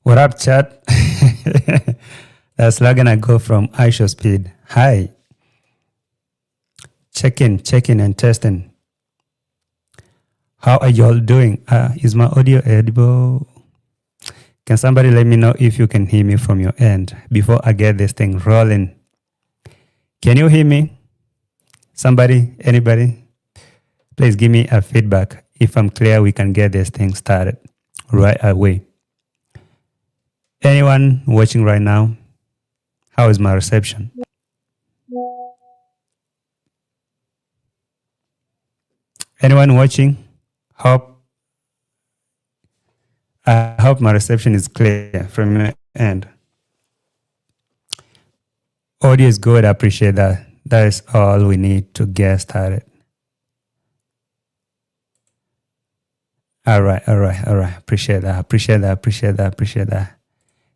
What up, chat? That's Lagana Go from iShow Speed. Hi. Checking, and testing. How are y'all doing? Is my audio edible? Can somebody let me know if you can hear me from your end before I get this thing rolling? Can you hear me? Somebody? Anybody? Please give me a feedback. If I'm clear, we can get this thing started right away. Anyone watching right now? How is my reception? Anyone watching? I hope my reception is clear from your end. Audio is good. I appreciate that. That is all we need to get started. All right. Appreciate that.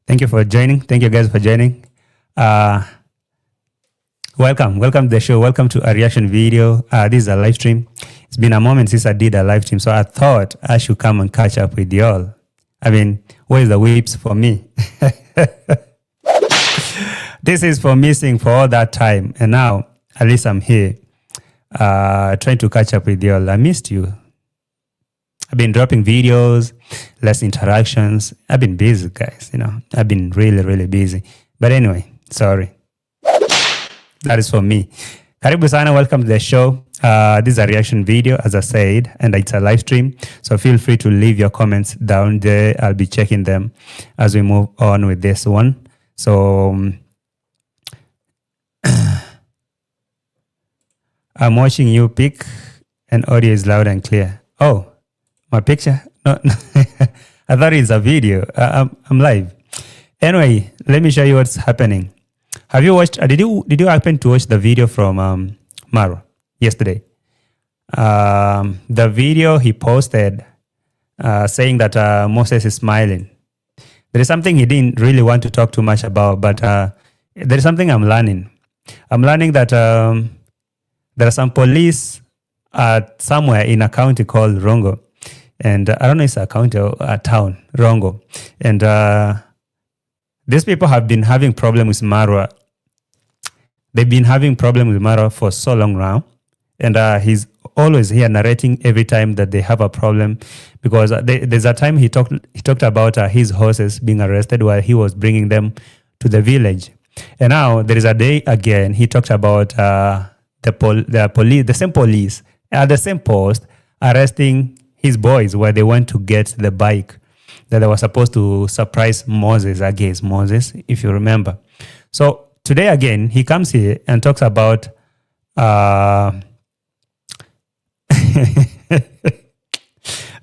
Thank you for joining. Thank you guys for joining. Welcome to the show. Welcome to a reaction video. This is a live stream. It's been a moment since I did a live stream, so I thought I should come and catch up with y'all. I mean, where's the whips for me? This is for missing for all that time, and now at least I'm here, trying to catch up with y'all. I missed you. I've been dropping videos, less interactions. I've been busy, guys. I've been really busy. But anyway, sorry. That is for me. Karibu sana, welcome to the show. This is a reaction video, as I said, and it's a live stream. So feel free to leave your comments down there. I'll be checking them as we move on with this one. So I'm watching you pick, and audio is loud and clear. Oh, my picture? No. I thought it's a video. I'm live. Anyway, let me show you what's happening. Have you watched? Did you happen to watch the video from Marwa yesterday? The video he posted saying that Moses is smiling. There is something he didn't really want to talk too much about, but there is something I'm learning. I'm learning that there are some police somewhere in a county called Rongo. And I don't know if it's a county or a town, Rongo. And these people have been having problems with Marwa. They've been having problems with Marwa for so long now. And he's always here narrating every time that they have a problem. Because there's a time he talked about his horses being arrested while he was bringing them to the village. And now there is a day again, he talked about the same police at the same post arresting his boys where they went to get the bike that they were supposed to surprise Moses against Moses, if you remember. So today again, he comes here and talks about there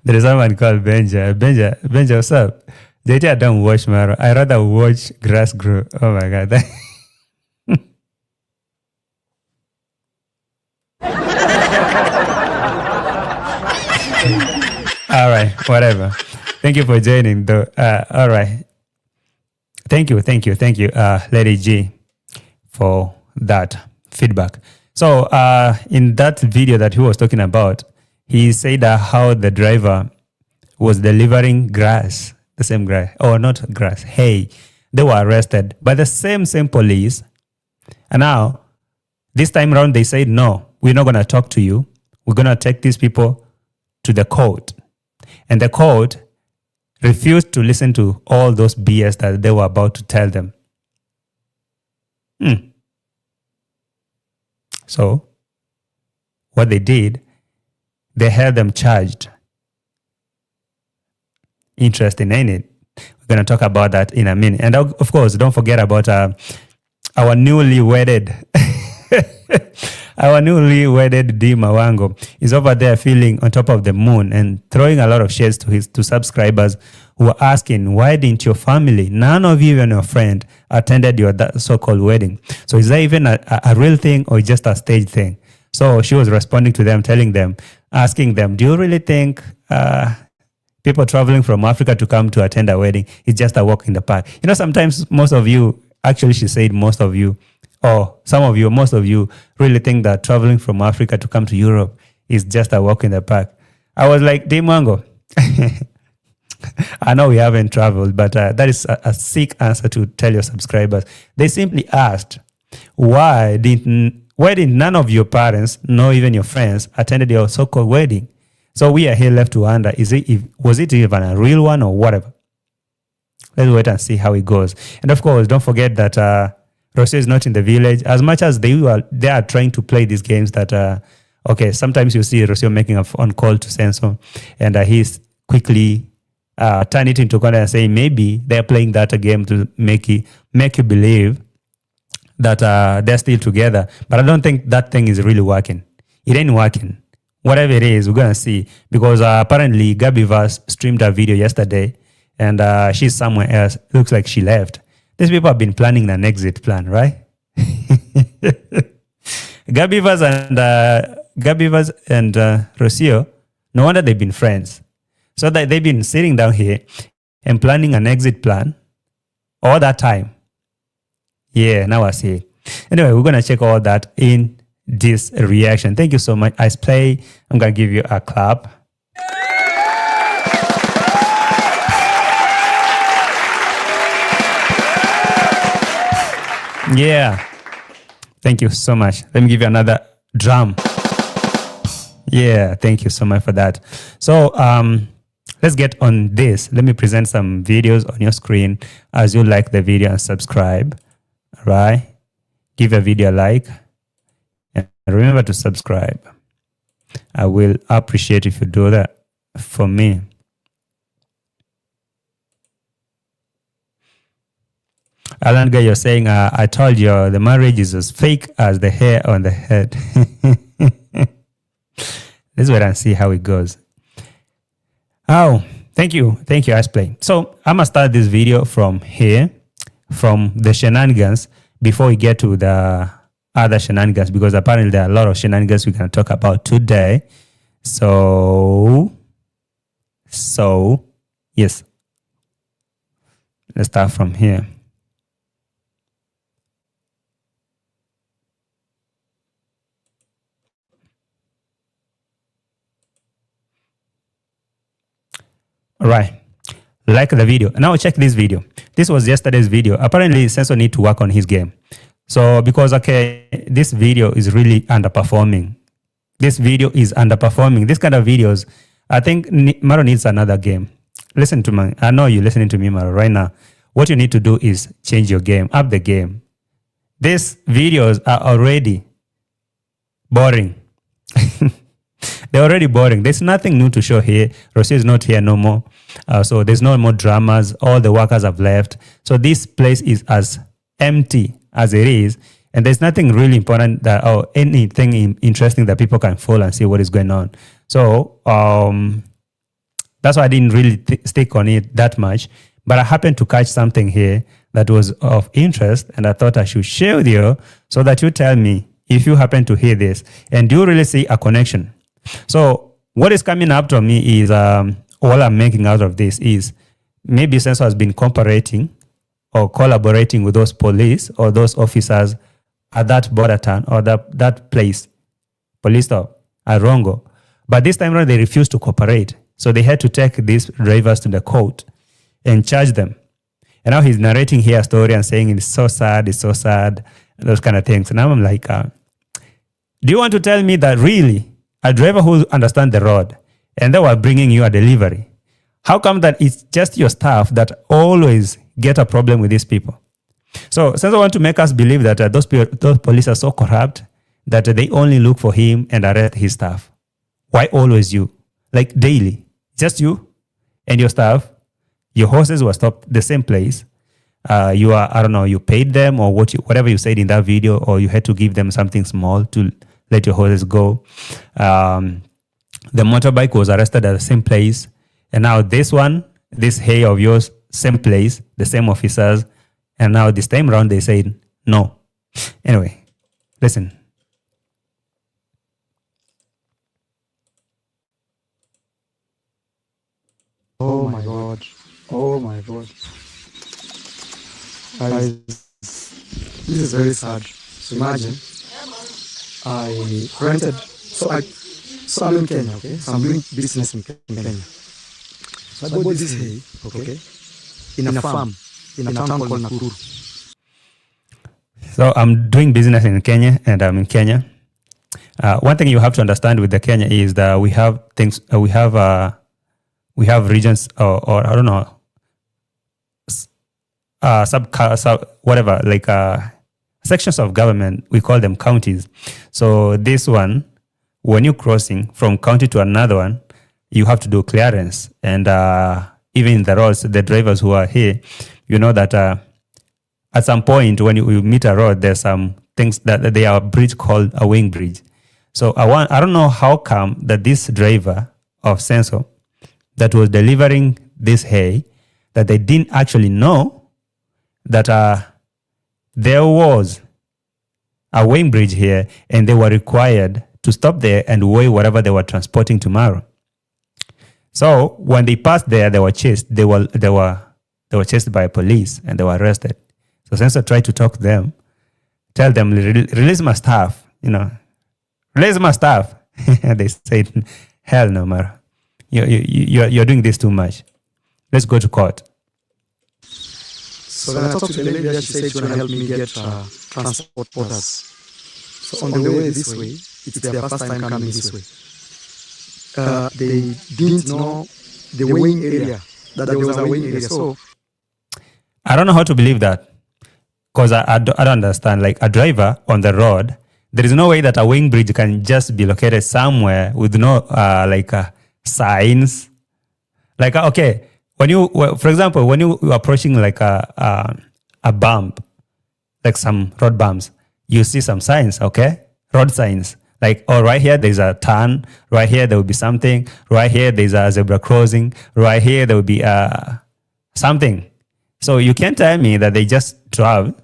is someone called Benja. Benja, what's up? JT, I don't watch Marwa. I rather watch grass grow. Oh my God. All right, whatever. Thank you for joining, though. All right. Thank you, Lady G, for that feedback. So in that video that he was talking about, he said how the driver was delivering grass, the same grass, or not grass, hay. They were arrested by the same police. And now, this time around, they said, no, we're not going to talk to you. We're going to take these people to the court. And the court refused to listen to all those BS that they were about to tell them. So, what they did, they had them charged. Interesting, ain't it? We're going to talk about that in a minute. And of course, don't forget about our newly wedded Dee Mwango is over there feeling on top of the moon and throwing a lot of shades to subscribers who are asking, why didn't your family, none of you and your friend, attended your so-called wedding? So is that even a real thing or just a stage thing? So she was responding to them, asking them, do you really think people traveling from Africa to come to attend a wedding is just a walk in the park? Sometimes most of you, actually she said most of you, or some of you, most of you really think that traveling from Africa to come to Europe is just a walk in the park. I was like, Dee Mwango, I know we haven't traveled, but that is a sick answer to tell your subscribers. They simply asked, why didn't none of your parents, nor even your friends, attended your so-called wedding? So we are here left to wonder, was it even a real one or whatever? Let's wait and see how it goes. And of course, don't forget that Rocio is not in the village. As much as they are trying to play these games that, okay, sometimes you see Rocio making a phone call to Senso, and he's quickly turn it into corner and say maybe they're playing that game to make you believe that they're still together. But I don't think that thing is really working. It ain't working. Whatever it is, we're going to see. Because apparently Gabby Verse streamed a video yesterday and she's somewhere else. Looks like she left. These people have been planning an exit plan, right? Gabby Verse and Rocio, no wonder they've been friends. So that they've been sitting down here and planning an exit plan all that time. Yeah, now I see it. Anyway, we're going to check all that in this reaction. Thank you so much, Ice Play. I'm going to give you a clap. Yeah. Thank you so much. Let me give you another drum. Yeah, thank you so much for that. So, let's get on this. Let me present some videos on your screen as you like the video and subscribe. All right? Give a video a like. And remember to subscribe. I will appreciate if you do that for me. Alan Guy, you're saying, I told you the marriage is as fake as the hair on the head. Let's wait and see how it goes. Oh, thank you. Thank you, Asplay. So I'm going to start this video from here, from the shenanigans, before we get to the other shenanigans, because apparently there are a lot of shenanigans we're going to talk about today. So, yes. Let's start from here. All right. Like the video. Now check this video. This was yesterday's video. Apparently, Senso need to work on his game. So, because, okay, this video is really underperforming. This video is underperforming. This kind of videos, I think Maro needs another game. Listen to me. I know you're listening to me, Maro, right now. What you need to do is change your game, up the game. These videos are already boring. They're already boring. There's nothing new to show here. Rocio is not here no more. So there's no more dramas. All the workers have left. So this place is as empty as it is. And there's nothing really important that, or anything interesting that people can follow and see what is going on. So that's why I didn't really stick on it that much. But I happened to catch something here that was of interest. And I thought I should share with you so that you tell me if you happen to hear this. And do you really see a connection? So what is coming up to me is, all I'm making out of this is maybe Senso has been cooperating or collaborating with those police or those officers at that border town or that place, police stop at Rongo. But this time around, they refused to cooperate. So they had to take these drivers to the court and charge them. And now he's narrating here a story and saying it's so sad, those kind of things. And now I'm like, do you want to tell me that really a driver who understands the road and they were bringing you a delivery, how come that it's just your staff that always get a problem with these people? So since I want to make us believe that those police are so corrupt that they only look for him and arrest his staff. Why always you? Like daily, just you and your staff. Your horses were stopped the same place. You paid them or whatever you said in that video, or you had to give them something small to let your horses go. The motorbike was arrested at the same place. And now this hay of yours, same place, the same officers. And now this time around, they said no. Anyway, listen. Oh my God. Oh my God. Guys, this is very sad. So imagine, I rented, so I'm in Kenya, okay? So I'm doing business in Kenya. So I bought this hay, okay, in a farm, in a town called Nakuru. So I'm doing business in Kenya, and I'm in Kenya. One thing you have to understand with the Kenya is that we have things, we have regions, or I don't know, whatever, like sections of government. We call them counties. So this one, when you're crossing from county to another one, you have to do clearance. And even the roads, the drivers who are here, you know that at some point when you meet a road, there's some things that they are a bridge called a wing bridge. So I don't know how come that this driver of Senso that was delivering this hay, that they didn't actually know that there was a wing bridge here, and they were required to stop there and weigh whatever they were transporting to Marwa. So when they passed there, they were chased. They were chased by police, and they were arrested. So Senso tried to talk to them, tell them, release my stuff, release my stuff. And they said, hell no, Marwa. You're doing this too much. Let's go to court. So when I talked to the lady, she said she want to help me get transport orders. So on the way this way, it's their first time coming this way. They didn't know the weighing area, that there was a weighing area. So I don't know how to believe that, because I don't understand. Like a driver on the road, there is no way that a weighing bridge can just be located somewhere with no signs. Like okay, for example, when you approaching like a bump, like some road bumps, you see some signs, okay, road signs. Like, oh, right here there's a turn. Right here there will be something. Right here there's a zebra crossing. Right here there will be something. So you can't tell me that they just drove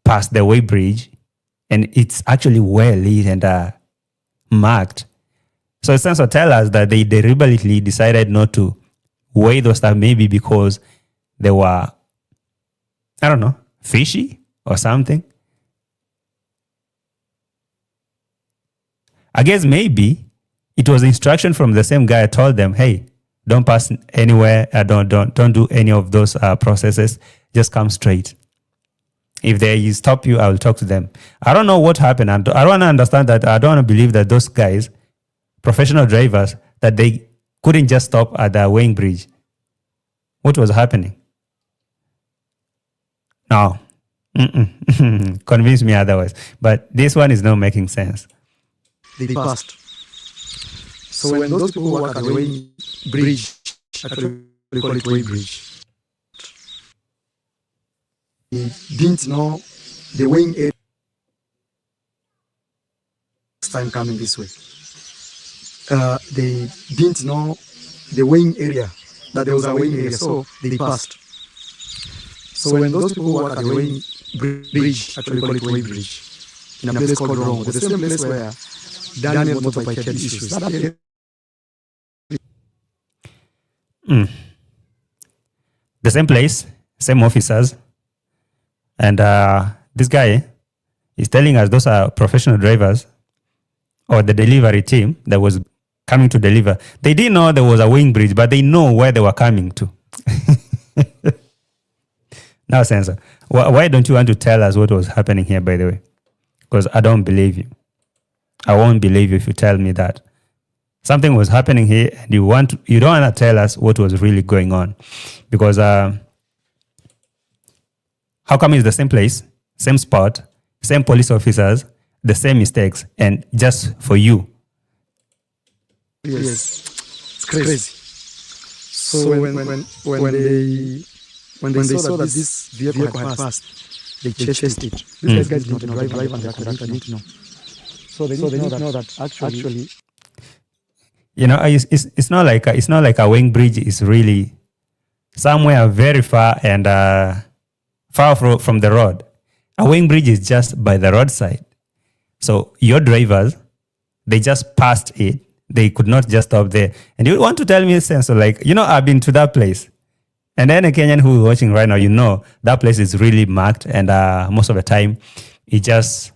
past the way bridge, and it's actually well lit and marked. So it stands to tell us that they deliberately decided not to weigh those stuff, maybe because they were, I don't know, fishy or something. I guess maybe it was instruction from the same guy. Told them, hey, don't pass anywhere. Don't do any of those processes. Just come straight. If they stop you, I will talk to them. I don't know what happened. I don't want to understand that. I don't want to believe that those guys, professional drivers, that they couldn't just stop at the weighing bridge. What was happening? No. Convince me otherwise. But this one is not making sense. They passed. So when those people work at the weighing bridge, actually we call it weighing bridge, they didn't know the weighing area. Next time coming this way, they didn't know the weighing area, that there was a weighing area, so they passed. So when those people work at the weighing bridge, actually we call it weighing bridge, in a place called Rome, the same place where Daniel motorbike had issues. The same place, same officers, and this guy is telling us those are professional drivers, or the delivery team that was coming to deliver. They didn't know there was a wing bridge, but they know where they were coming to. Now, Sensor, why don't you want to tell us what was happening here, by the way? Because I don't believe you. I won't believe you if you tell me that something was happening here and you don't want to tell us what was really going on. Because how come it's the same place, same spot, same police officers, the same mistakes, and just for you? Yes, it's crazy. So when they saw that this vehicle had passed, they chased it. These guys didn't drive and the conductor didn't know. So they didn't know that actually, it's not like a wing bridge is really somewhere very far and far from the road. A wing bridge is just by the roadside. So your drivers, they just passed it. They could not just stop there. And you want to tell me, Senso, I've been to that place. And any Kenyan who is watching right now, that place is really marked. And most of the time, it's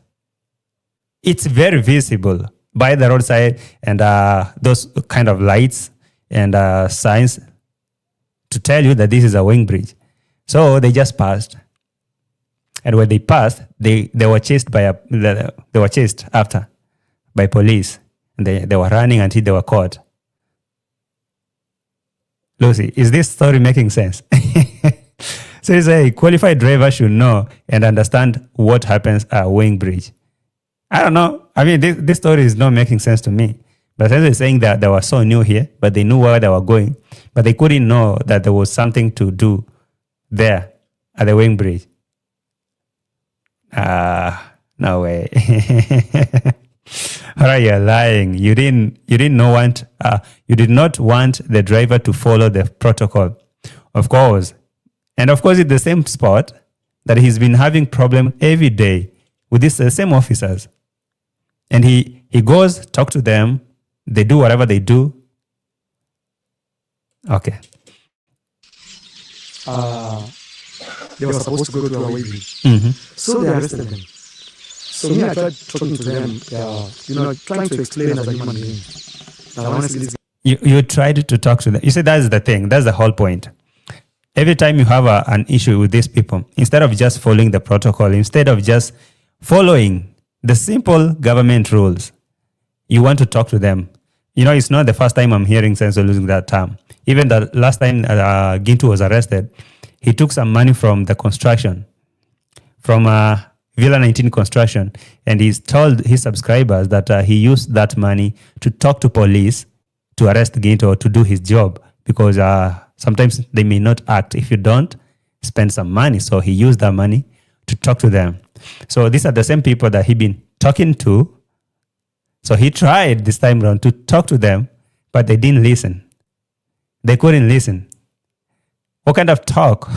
very visible by the roadside, and those kind of lights, and signs to tell you that this is a weighing bridge. So they just passed. And when they passed, they were chased after by police. And they were running until they were caught. Lucy, is this story making sense? So it's a qualified driver should know and understand what happens at a weighing bridge. I don't know. I mean, this story is not making sense to me. But they're saying that they were so new here, but they knew where they were going, but they couldn't know that there was something to do there at the weighing bridge. No way. All right, you're lying. You did not want the driver to follow the protocol. Of course. And of course, it's the same spot that he's been having problem every day with these same officers. And he goes, talk to them, they do whatever they do. Okay. They were supposed to go to a weighing bridge. Mm-hmm. So they arrested them. So me, I tried talking to them, trying to explain as a human being. That honestly, you tried to talk to them. You see, that's the thing. That's the whole point. Every time you have an issue with these people, instead of just following the protocol, instead of just following the simple government rules, you want to talk to them. It's not the first time I'm hearing Senso using that term. Even the last time Gintu was arrested, he took some money from the construction, from Villa 19 construction, and he's told his subscribers that he used that money to talk to police to arrest Gintu or to do his job, because sometimes they may not act if you don't spend some money. So he used that money to talk to them. So these are the same people that he'd been talking to. So he tried this time around to talk to them, but they didn't listen. They couldn't listen. What kind of talk?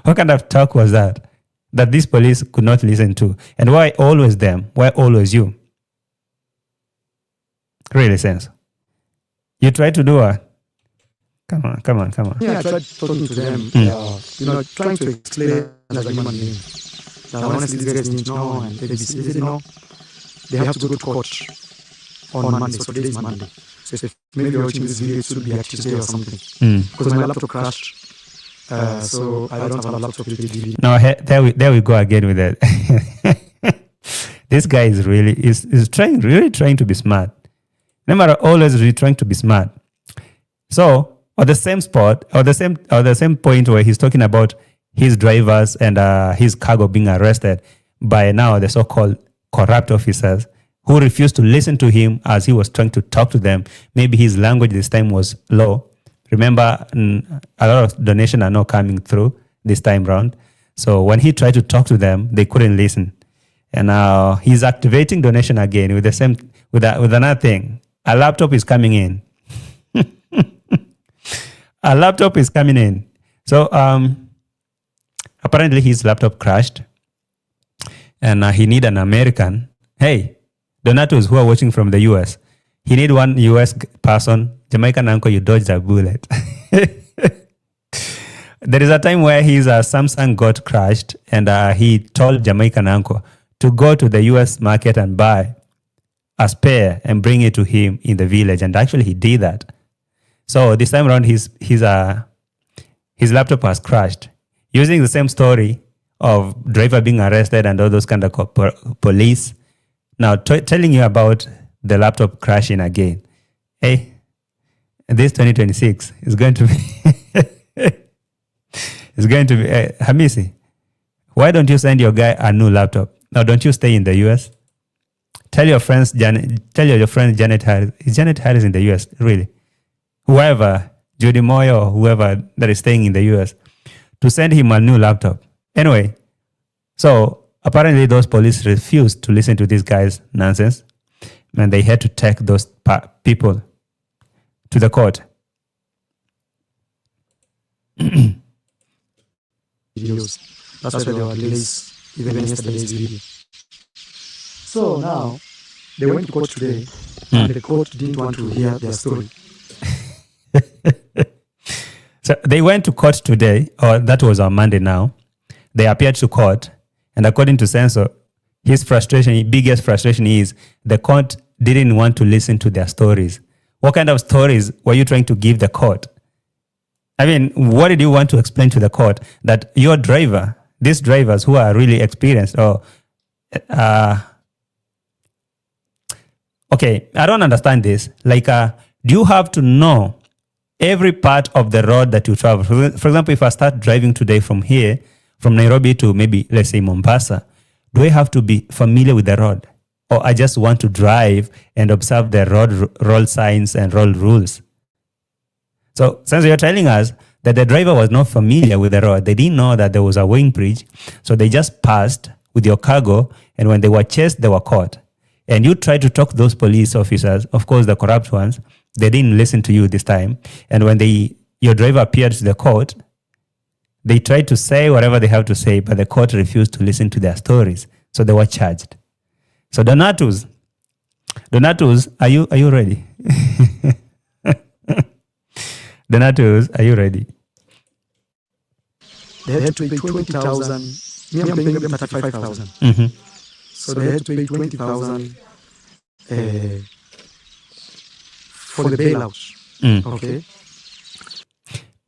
What kind of talk was that? That these police could not listen to? And why always them? Why always you? Really, sense. You try to do what? Come on. yeah, I tried talking to them, trying to explain as a human being. That honestly, these guys need to know, and they didn't know. They have to go to court on Monday, so today is Monday. So if maybe you're watching this video, it should be a Tuesday or something. Because my laptop crashed, so I don't have a laptop with DVD. No, there we go again with that. This guy is really trying to be smart. Remember, always really trying to be smart. So at the same spot, or the same point where he's talking about his drivers and his cargo being arrested by now the so-called corrupt officers who refused to listen to him as he was trying to talk to them. Maybe his language this time was low. Remember, a lot of donations are not coming through this time round. So when he tried to talk to them, they couldn't listen. And now he's activating donation again with another thing. A laptop is coming in. A laptop is coming in. So apparently his laptop crashed. And he need an American. Hey, donatos who are watching from the US, he need one US person. Jamaican uncle, you dodged a bullet. There is a time where his Samsung got crashed, and he told Jamaican uncle to go to the US market and buy a spare and bring it to him in the village. And actually he did that. So this time around, his laptop has crashed. Using the same story of driver being arrested and all those kind of police. Now telling you about the laptop crashing again. Hey, this 2026 is going to be Hamisi, why don't you send your guy a new laptop? Now don't you stay in the US? Tell your friend Janet Harris. Is Janet Harris in the US? Really? Whoever, Judy Moyo or whoever that is staying in the US, to send him a new laptop. Anyway, so apparently those police refused to listen to this guy's nonsense, and they had to take those people to the court. Videos. That's why there were delays, even yesterday's video. So now, they went to court today, and the court didn't want to hear their story. So they went to court today, or that was on Monday now. They appeared to court, and according to Senso, his biggest frustration is the court didn't want to listen to their stories. What kind of stories were you trying to give the court? I mean, what did you want to explain to the court? That your driver, these drivers who are really experienced, or okay, I don't understand this. Like, do you have to know every part of the road that you travel? For example, if I start driving today from here, from Nairobi to maybe, let's say, Mombasa, do I have to be familiar with the road? Or I just want to drive and observe the road signs and road rules? So since you're telling us that the driver was not familiar with the road, they didn't know that there was a weighing bridge, so they just passed with your cargo, and when they were chased, they were caught. And you tried to talk to those police officers, of course, the corrupt ones, they didn't listen to you this time. And when your driver appeared to the court, they tried to say whatever they have to say, but the court refused to listen to their stories. So they were charged. So Donatus, are you ready? Donatus, are you ready? They had to pay 20,000. Me, I'm paying them 35,000. Mm-hmm. So they had to pay 20,000 for the bailout. Okay.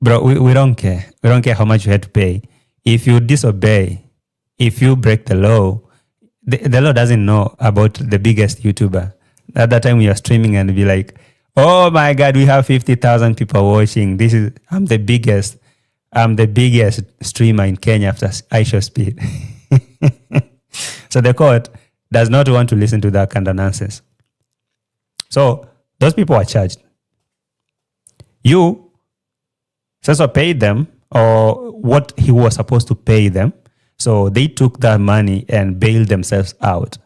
Bro, we don't care. We don't care how much you had to pay. If you disobey, if you break the law, the law doesn't know about the biggest YouTuber. At that time, we are streaming and be like, oh my God, we have 50,000 people watching. I'm the biggest streamer in Kenya after iShowSpeed. So the court does not want to listen to that kind of nonsense. So those people are charged. You also paid them, or what he was supposed to pay them. So they took that money and bailed themselves out.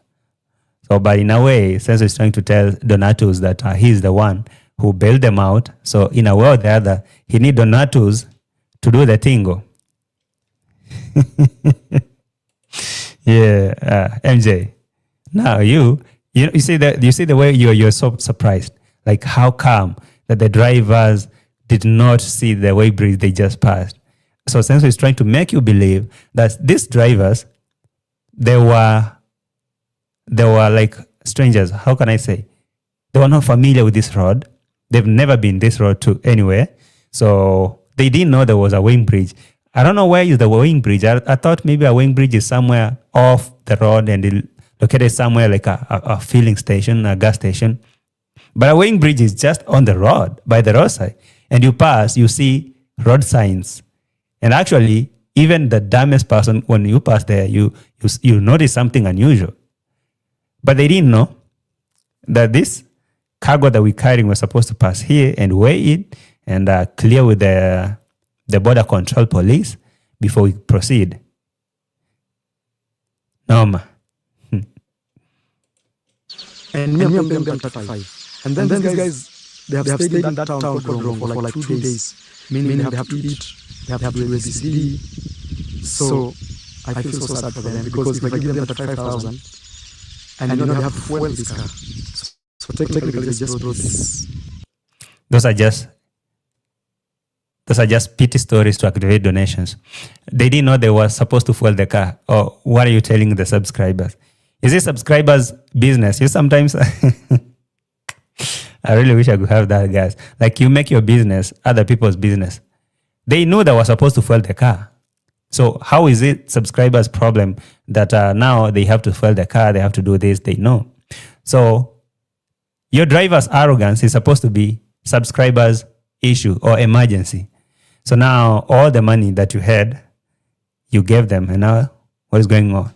So, but in a way, Senso is trying to tell Donatus that he's the one who bailed them out. So in a way or the other, he need Donatus to do the tingo. Yeah, MJ. Now you see the way you're so surprised. Like, how come that the drivers did not see the way bridge they just passed? So Senso is trying to make you believe that these drivers, they were like strangers. How can I say? They were not familiar with this road. They've never been this road to anywhere. So they didn't know there was a weighing bridge. I don't know where is the weighing bridge. I thought maybe a weighing bridge is somewhere off the road and located somewhere like a filling station, a gas station. But a weighing bridge is just on the road, by the roadside. And you pass, you see road signs. And actually, even the dumbest person, when you pass there, you notice something unusual. But they didn't know that this cargo that we're carrying was supposed to pass here and weigh it and clear with the border control police before we proceed. No, ma. And me, I'm paying them 35. And then these guys, they have stayed in that town called Rongo for like 2 days. Meaning they have to eat, they have to do ABCD. So I feel so sad for them, because if I give them 35,000 and they have to fuel this car, so technically they just brought this. Those are just pity stories to activate donations. They didn't know they were supposed to fuel the car. Or what are you telling the subscribers? Is it subscribers' business? You sometimes... I really wish I could have that, guys. Like, you make your business other people's business. They knew they were supposed to fuel the car. So how is it subscribers' problem that now they have to fuel the car, they have to do this, they know. So your driver's arrogance is supposed to be subscribers' issue or emergency. So now all the money that you had, you gave them, and now what is going on?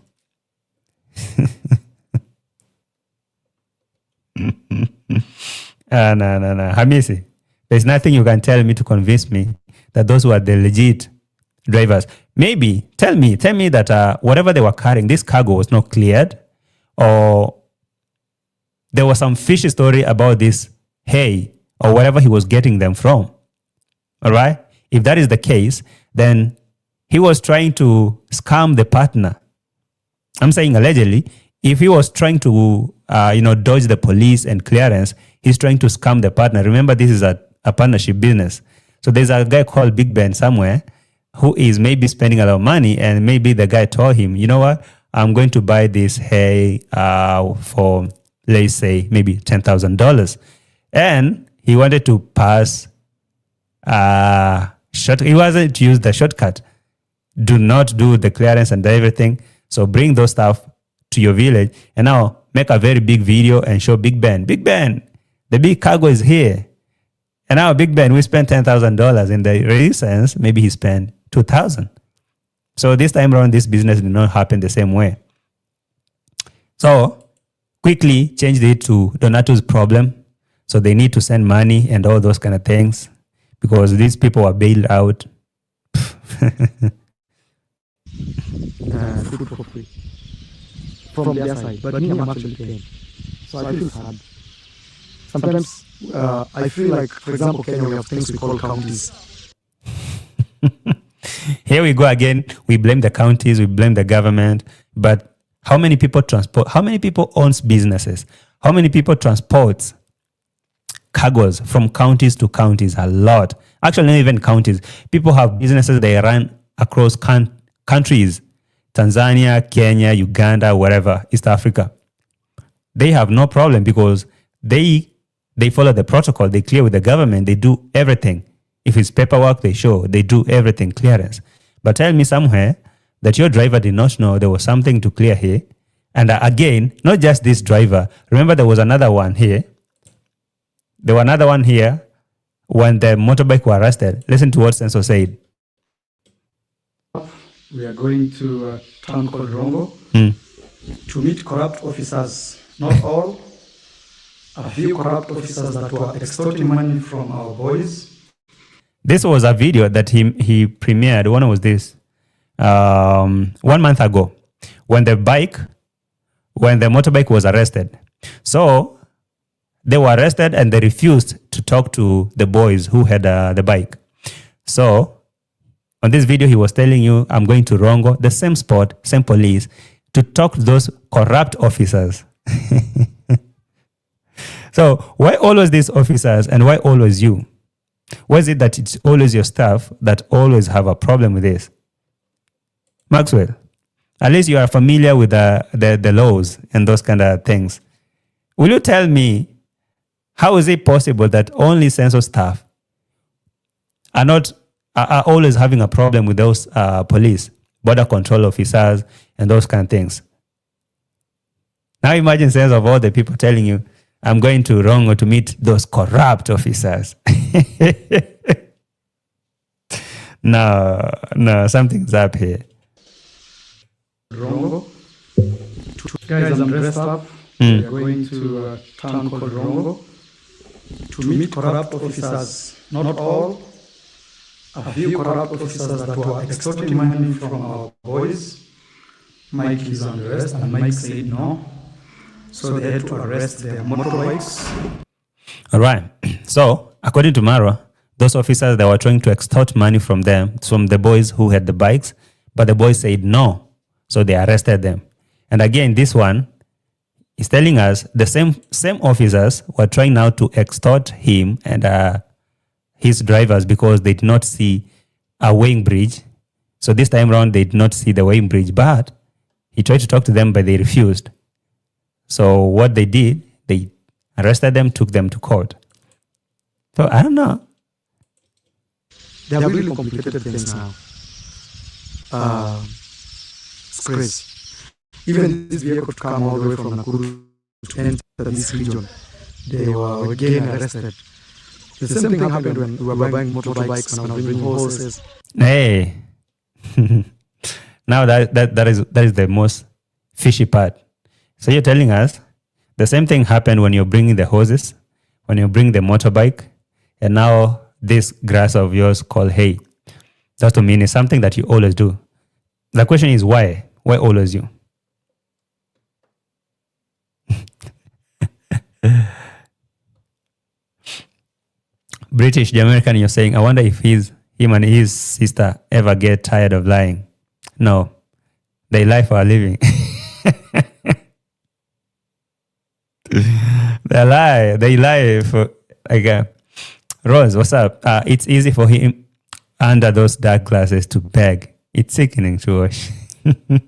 No. Hamisi, there's nothing you can tell me to convince me that those were the legit drivers. Maybe tell me that whatever they were carrying, this cargo was not cleared, or there was some fishy story about this hay or wherever he was getting them from. All right? If that is the case, then he was trying to scam the partner. I'm saying allegedly. If he was trying to, dodge the police and clearance, he's trying to scam the partner. Remember, this is a partnership business. So there's a guy called Big Ben somewhere who is maybe spending a lot of money, and maybe the guy told him, you know what, I'm going to buy this hay for, let's say, maybe $10,000. And he wanted to pass he wasn't to use the shortcut. Do not do the clearance and everything. So bring those stuff to your village and now make a very big video and show Big Ben. Big Ben, the big cargo is here. And now Big Ben, we spent $10,000. In the real sense, maybe he spent $2,000. So this time around, this business did not happen the same way. So quickly changed it to Donato's problem. So they need to send money and all those kind of things because these people are bailed out. Food for free from their side, but me, I'm actually paying. So I feel sad. Sometimes I feel like, for example, Kenya, we have things we call counties. Here we go again. We blame the counties, we blame the government, but how many people transport? How many people owns businesses? How many people transports cargoes from counties to counties? A lot. Actually, not even counties. People have businesses they run across countries. Tanzania, Kenya, Uganda, wherever, East Africa. They have no problem because they follow the protocol. They clear with the government. They do everything. If it's paperwork, they show. They do everything, clearance. But tell me somewhere that your driver did not know there was something to clear here. And again, not just this driver. Remember, there was another one here. There was another one here when the motorbike were arrested. Listen to what Senso said. We are going to a town called Rongo to meet corrupt officers. Not all. A few corrupt officers that were extorting money from our boys. This was a video that he premiered. When was this? 1 month ago, when the motorbike was arrested. So they were arrested and they refused to talk to the boys who had the bike. So on this video, he was telling you, I'm going to Rongo, the same spot, same police, to talk to those corrupt officers. So why always these officers and why always you? Why is it that it's always your staff that always have a problem with this? Maxwell, at least you are familiar with the laws and those kind of things. Will you tell me, how is it possible that only Senso staff are always having a problem with those police, border control officers, and those kind of things? Now imagine sense of all the people telling you, I'm going to Rongo to meet those corrupt officers. No, something's up here. Rongo. Guys, I'm dressed up. We're going to a town called Rongo to meet corrupt officers. Not all. A few corrupt officers that were extorting money from our boys. Mike is under arrest, and Mike said no. So they had to arrest their motorbikes. All right. So, according to Marwa, those officers that were trying to extort money from the boys who had the bikes, but the boys said no. So they arrested them. And again, this one is telling us the same officers were trying now to extort him and his drivers because they did not see a weighing bridge. So this time around, they did not see the weighing bridge, but he tried to talk to them, but they refused. So what they did, they arrested them, took them to court. So I don't know. They are really complicated things now. It's crazy. Even this vehicle to come all the way from Nakuru to enter this region, they were again arrested. The same thing happened when we were buying motorbikes, when I was doing horses. Hey, now that is the most fishy part. So you're telling us the same thing happened when you're bringing the horses, when you bring the motorbike, and now this grass of yours called hay. That to mean is something that you always do. The question is why? Why always you? British, the American, you're saying, I wonder if him and his sister ever get tired of lying. No, they lie for a living. They lie for, like, Rose, what's up? It's easy for him under those dark glasses to beg. It's sickening to watch. No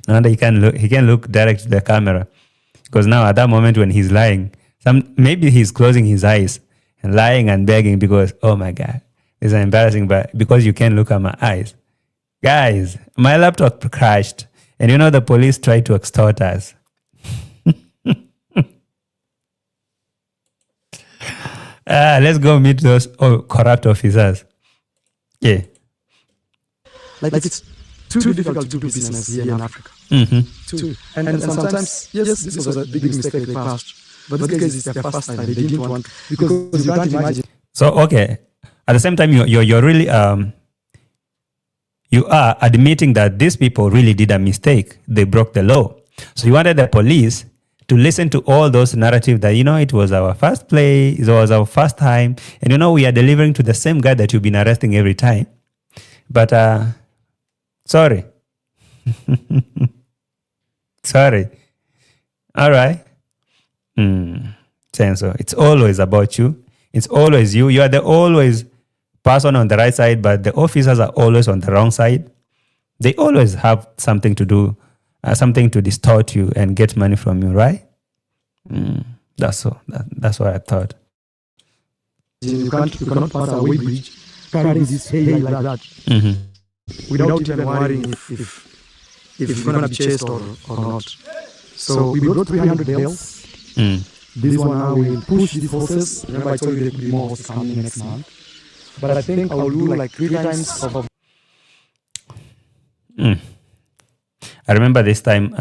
wonder he can look direct to the camera. Because now at that moment when he's lying, Maybe he's closing his eyes and lying and begging because, oh my God, it's embarrassing, but because you can't look at my eyes. Guys, my laptop crashed, and the police tried to extort us. Let's go meet those corrupt officers. Yeah. Like it's too difficult to do business here in Africa. And sometimes, yes, this was a big mistake they passed. But these guys, it's their first time. They didn't want, because you can't imagine. So, okay. At the same time, you're really, you are admitting that these people really did a mistake. They broke the law. So you wanted the police to listen to all those narratives that, it was our first play, it was our first time. And, we are delivering to the same guy that you've been arresting every time. But, sorry. Sorry. All right. Senso. It's always about you. It's always you. You are the always person on the right side, but the officers are always on the wrong side. They always have something to do, something to distort you and get money from you, right? That's so. That's what I thought. You cannot pass a weight bridge carrying this hay like that without even worrying if you're going to be chased or not. So we brought 300 bales. This one now will push the horses. Remember I told you there could be more horses coming next month. But I think I'll do like 3 times of... I remember this time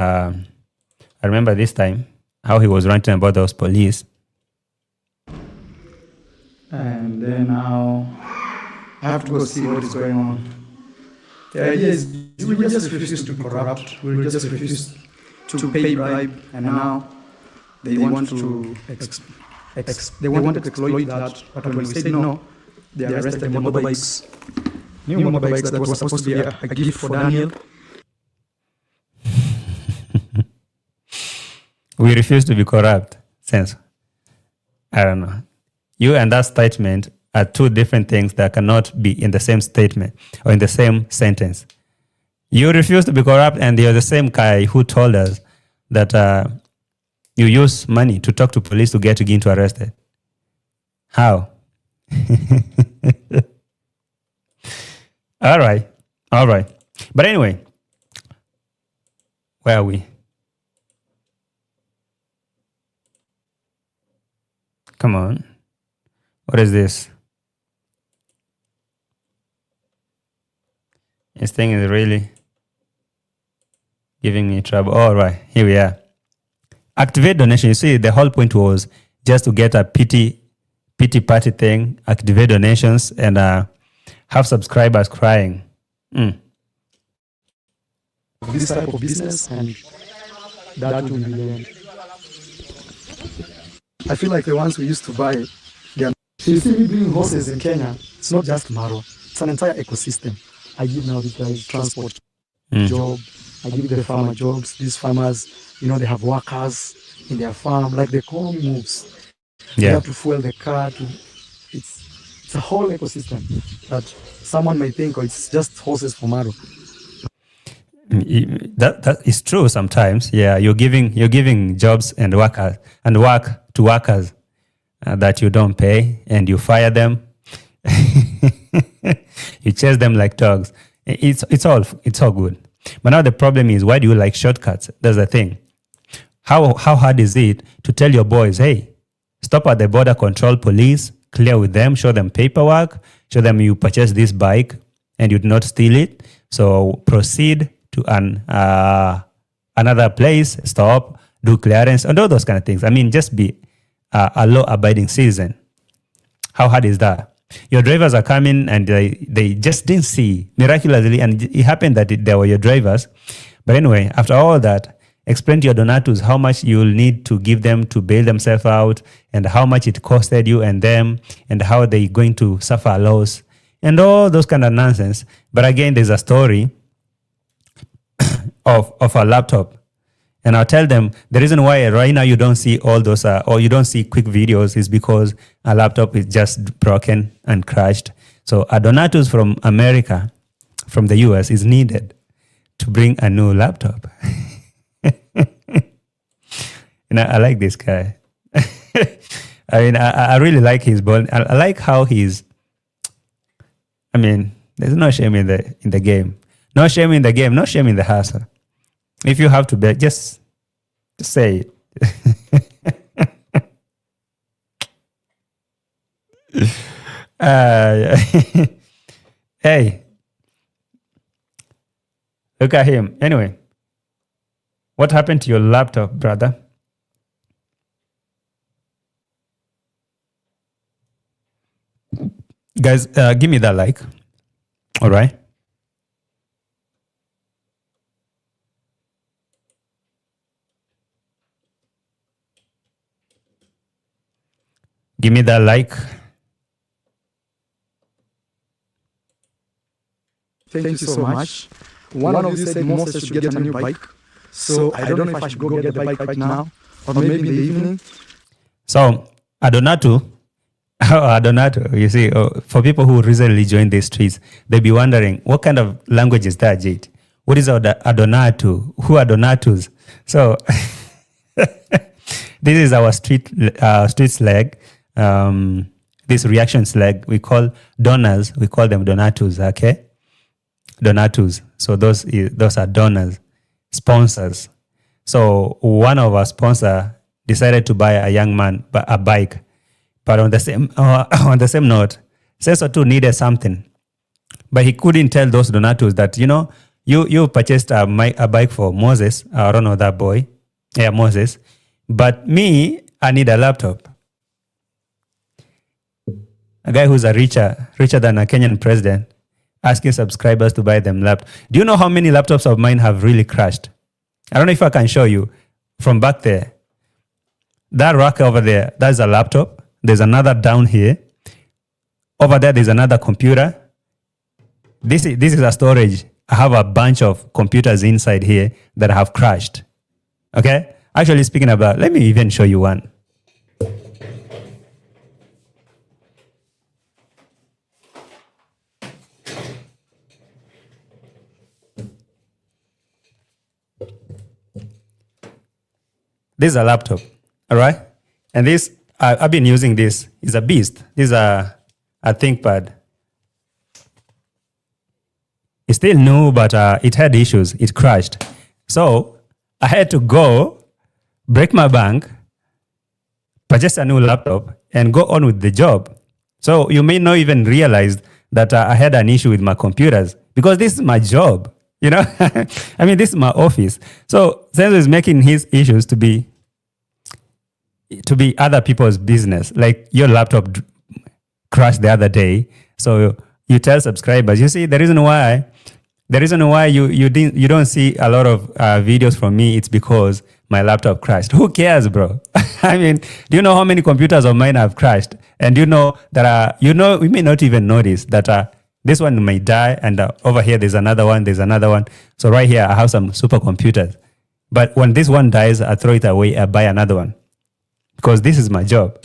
how he was ranting about those police. And then now I have to go see what is going on. The idea is we just refuse to be corrupt. We just refuse to pay bribe. And now they want to they wanted to exploit that. But when we said no, they arrested the motorbikes. New motorbikes that was supposed to be a gift for Daniel. We refuse to be corrupt. Sense. I don't know. You and that statement are two different things that cannot be in the same statement or in the same sentence. You refuse to be corrupt, and you're the same guy who told us that you use money to talk to police to get Ginto arrested. How? All right. But anyway, where are we? Come on. What is this? This thing is really giving me trouble. All right, here we are. Activate donation. You see, the whole point was just to get a pity party thing, activate donations, and have subscribers crying. This type of business, and that will be the end. I feel like the ones we used to buy, they are... You see me bringing horses in Kenya, it's not just Marwa, it's an entire ecosystem. I give now these guys transport job, I give the farmer jobs. These farmers, they have workers in their farm, like the economy moves. They have to fuel the car. It's a whole ecosystem that someone may think, it's just horses for Marwa. That is true sometimes. Yeah, you're giving jobs and work to workers that you don't pay, and you fire them. You chase them like dogs. It's all good. But now the problem is, why do you like shortcuts? That's the thing. How hard is it to tell your boys, hey, stop at the border control police, clear with them, show them paperwork, show them you purchased this bike and you did not steal it. So proceed to another place, stop, do clearance, and all those kind of things. I mean, just be a law-abiding citizen. How hard is that? Your drivers are coming and they just didn't see miraculously, and it happened that they were your drivers. But anyway, after all that, explain to your donatus how much you'll need to give them to bail themselves out, and how much it costed you and them, and how they're going to suffer a loss, and all those kind of nonsense. But again, there's a story of a laptop. And I'll tell them the reason why right now you don't see all those, or you don't see quick videos, is because a laptop is just broken and crashed. So a donatus from America, from the US, is needed to bring a new laptop. And I like this guy. I mean, I really like his ball. I like how he's. I mean, there's no shame in the game. No shame in the game. No shame in the hustle. If you have to bet, just say it. Hey, look at him. Anyway, what happened to your laptop, brother? Guys, give me that like. All right. Give me that like. Thank you so much. One of you said Moses should get a new bike. So I don't know if I should go get the bike right now or maybe in the evening. So, Adonato, you see, for people who recently joined the streets, they'll be wondering, what kind of language is that, Jade? What is Adonato? Who are Donatus? So, this is our street slag. This reaction slag, we call donors, we call them Donatus, okay? Donatus. So those are donors, sponsors. So one of our sponsor decided to buy a young man a bike, but on the same note, Sensor too needed something, but he couldn't tell those Donatus that you purchased a bike for Moses. I don't know that boy, yeah, Moses, but me, I need a laptop. A guy who's richer than a Kenyan president, asking subscribers to buy them laptops. Do you know how many laptops of mine have really crashed? I don't know if I can show you from back there. That rack over there, that's a laptop. There's another down here. Over there, there's another computer. This is a storage. I have a bunch of computers inside here that have crashed. Okay? Actually, speaking about, let me even show you one. This is a laptop, all right? And this, I've been using this. It's a beast. This is a ThinkPad. It's still new, but it had issues. It crashed. So I had to go, break my bank, purchase a new laptop, and go on with the job. So you may not even realize that I had an issue with my computers because this is my job. I mean, this is my office. So Senzo is making his issues to be other people's business. Like your laptop crashed the other day. So you tell subscribers, you see, the reason why you don't see a lot of videos from me, it's because my laptop crashed. Who cares, bro? I mean, do you know how many computers of mine have crashed? And do you know that we may not even notice that this one may die, and over here there's another one. So right here I have some supercomputers. But when this one dies, I throw it away. I buy another one because this is my job.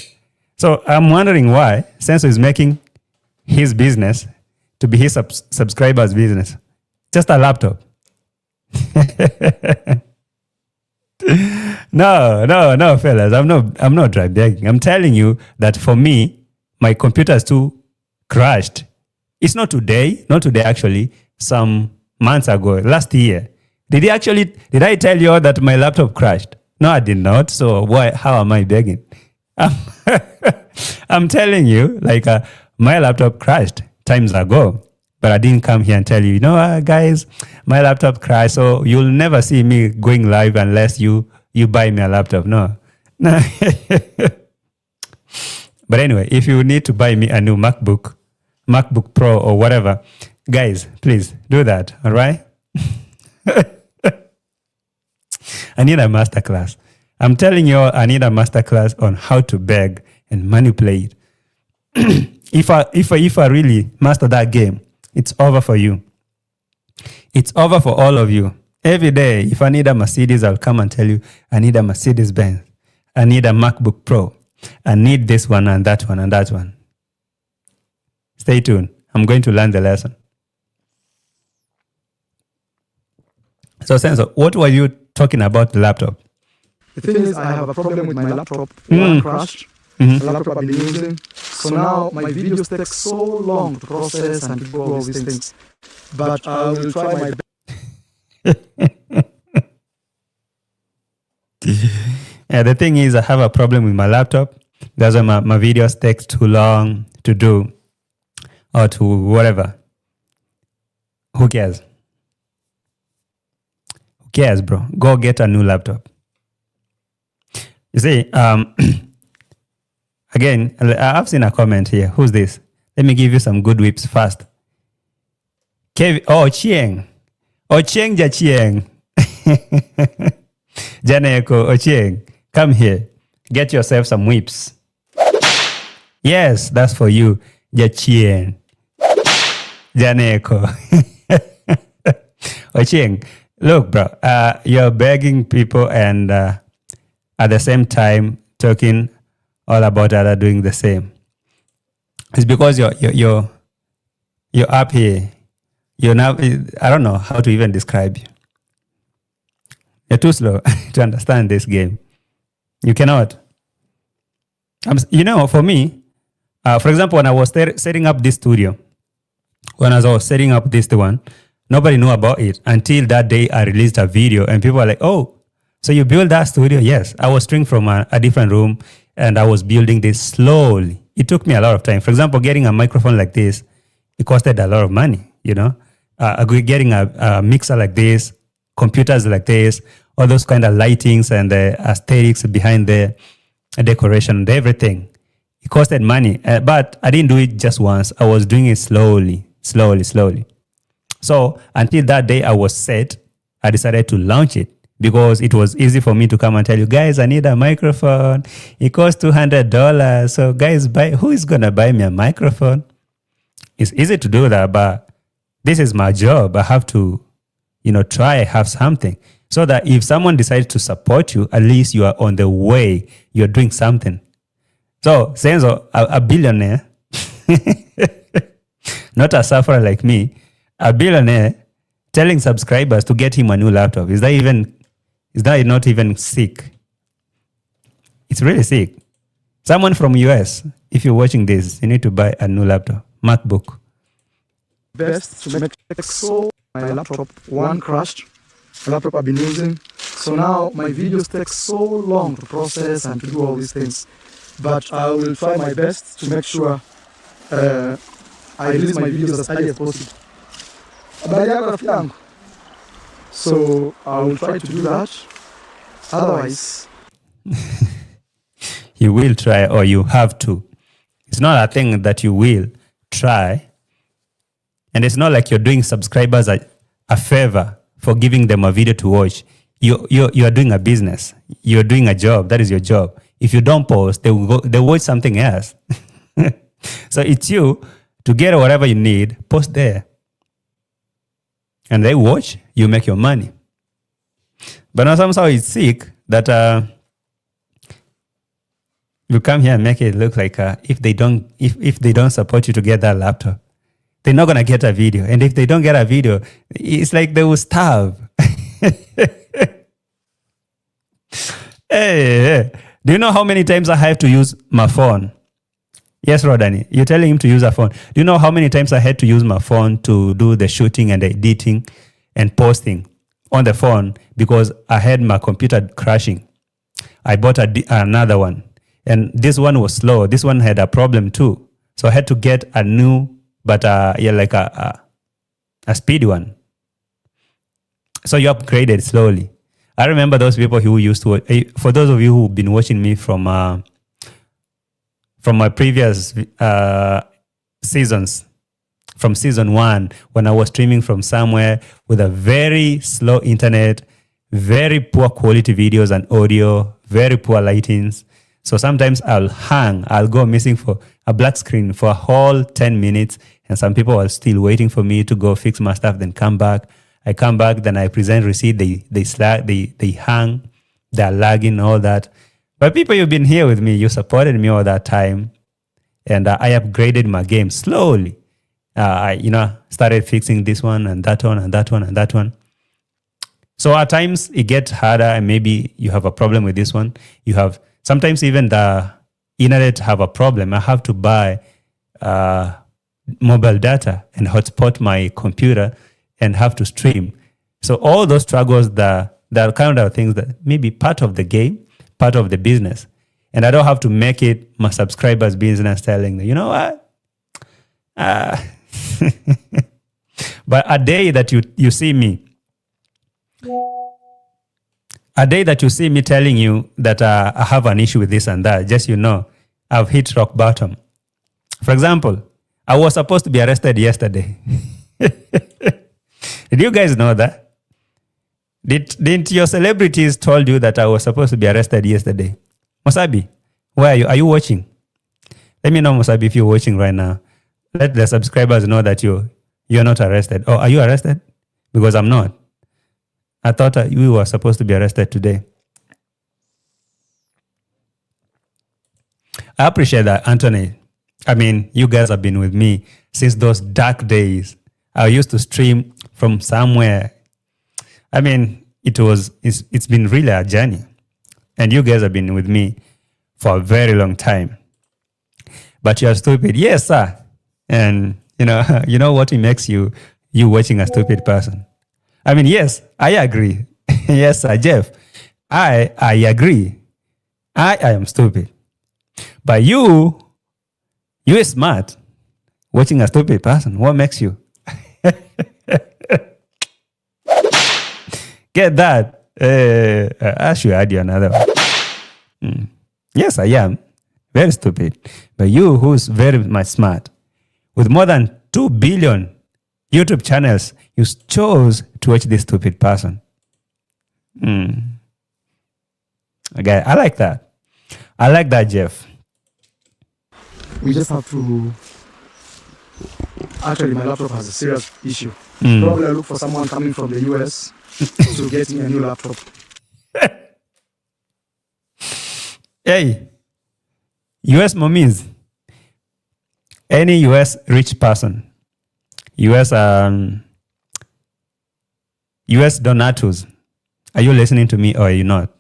So I'm wondering why Senso is making his business to be his subscribers' business. Just a laptop. No, fellas. I'm not dry begging. I'm telling you that for me, my computer is too crashed. It's not today actually, some months ago, last year. Did I tell you that my laptop crashed? No, I did not. So how am I begging? I'm telling you, my laptop crashed times ago, but I didn't come here and tell you, guys, my laptop crashed. So you'll never see me going live unless you buy me a laptop. No. But anyway, if you need to buy me a new MacBook Pro or whatever, guys, please do that. All right. I need a masterclass. I'm telling you, I need a masterclass on how to beg and manipulate. If I really master that game, it's over for you. It's over for all of you. Every day, if I need a Mercedes, I'll come and tell you, I need a Mercedes Benz. I need a MacBook Pro. I need this one and that one and that one. Stay tuned. I'm going to learn the lesson. So, Senso, what were you talking about the laptop? The thing is, I have a problem with my laptop. One crashed. The laptop I've been using. So now my videos take so long to process and to do all these things. But I will try my best. Yeah, the thing is, I have a problem with my laptop. That's why my videos take too long to do or to whatever. Who cares? Who cares, bro? Go get a new laptop. You see, again, I've seen a comment here. Who's this? Let me give you some good whips fast. Chieng. Chieng ja Chieng. Janeko Chieng. Come here. Get yourself some whips. Yes, that's for you. Jachien. Janeko. Chieng. Look, bro, you're begging people and at the same time talking all about other doing the same. It's because you're up here. You're now, I don't know how to even describe you. You're too slow to understand this game. You cannot. For me, for example, when I was setting up this studio, when I was setting up this one, nobody knew about it until that day I released a video and people were like, oh, so you built that studio? Yes. I was streaming from a different room and I was building this slowly. It took me a lot of time. For example, getting a microphone like this, it costed a lot of money, getting a mixer like this, computers like this, all those kind of lightings and the aesthetics behind the decoration and everything. It costed money, but I didn't do it just once. I was doing it slowly. So until that day I was set, I decided to launch it because it was easy for me to come and tell you, guys, I need a microphone. It costs $200. So guys, who is going to buy me a microphone? It's easy to do that, but this is my job. I have to, have something so that if someone decides to support you, at least you are on the way. You're doing something. So, Senzo, a billionaire, not a sufferer like me, a billionaire telling subscribers to get him a new laptop. Is that not even sick? It's really sick. Someone from US, if you're watching this, you need to buy a new laptop, MacBook. Best to make so my laptop one crashed. The laptop I've been using. So now my videos take so long to process and to do all these things. But I will try my best to make sure I release my videos as early as possible. So I will try to do that. Otherwise, you will try or you have to. It's not a thing that you will try. And it's not like you're doing subscribers a favor for giving them a video to watch. You are doing a business. You're doing a job. That is your job. If you don't post, they watch something else. So it's you to get whatever you need, post there. And they watch, you make your money. But now somehow it's sick that you come here and make it look like if they don't support you to get that laptop, they're not gonna get a video. And if they don't get a video, it's like they will starve. Hey, do you know how many times I have to use my phone? Yes, Rodani, you're telling him to use a phone. Do you know how many times I had to use my phone to do the shooting and the editing and posting on the phone because I had my computer crashing? I bought another one, and this one was slow. This one had a problem too. So I had to get a new, but like a speedy one. So you upgraded slowly. I remember those people who used to, for those of you who've been watching me from my previous seasons, from season 1, when I was streaming from somewhere with a very slow internet, very poor quality videos and audio, very poor lightings. So sometimes I'll go missing for a black screen for a whole 10 minutes, and some people are still waiting for me to go fix my stuff, then come back. I come back, then I present receipt, they hang, they're lagging, all that. But people, you've been here with me, you supported me all that time, and I upgraded my game slowly. I started fixing this one and that one and that one and that one. So at times it gets harder, and maybe you have a problem with this one. You have sometimes even the internet have a problem. I have to buy mobile data and hotspot my computer and have to stream. So all those struggles, that are kind of things that may be part of the game, part of the business. And I don't have to make it my subscribers' business telling them, you know what? But a day that you see me, telling you that I have an issue with this and that, just I've hit rock bottom. For example, I was supposed to be arrested yesterday. Did you guys know that? Didn't your celebrities told you that I was supposed to be arrested yesterday? Musabi, where are you? Are you watching? Let me know, Musabi, if you're watching right now. Let the subscribers know that you're not arrested. Oh, are you arrested? Because I'm not. I thought you were supposed to be arrested today. I appreciate that, Anthony. I mean, you guys have been with me since those dark days. I used to stream from somewhere. I mean, it's been really a journey. And you guys have been with me for a very long time. But you're stupid. Yes, sir. And you know what makes you watching a stupid person. I mean, yes, I agree. Yes, sir, Jeff. I agree. I am stupid. But you are smart. Watching a stupid person, what makes you? Get that? I should add you another one. Yes, I am. Very stupid. But you, who's very much smart, with more than 2 billion YouTube channels, you chose to watch this stupid person. Okay, I like that. I like that, Jeff. We just have to... Actually, my laptop has a serious issue. Probably I look for someone coming from the US to get me a new laptop. Hey, US mommies, any US rich person, US donators, are you listening to me or are you not?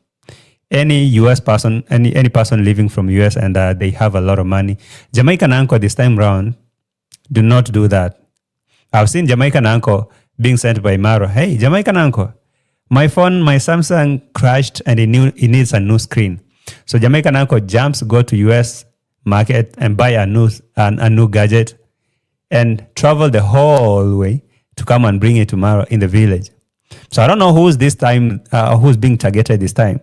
Any US person, any person living from US and they have a lot of money, Jamaican uncle this time round, do not do that. I've seen Jamaican uncle being sent by Marwa. Hey, Jamaican uncle, my phone, my Samsung crashed and it needs a new screen. So Jamaican uncle jumps, go to US market and buy a new gadget and travel the whole way to come and bring it to Marwa in the village. So I don't know who's being targeted this time,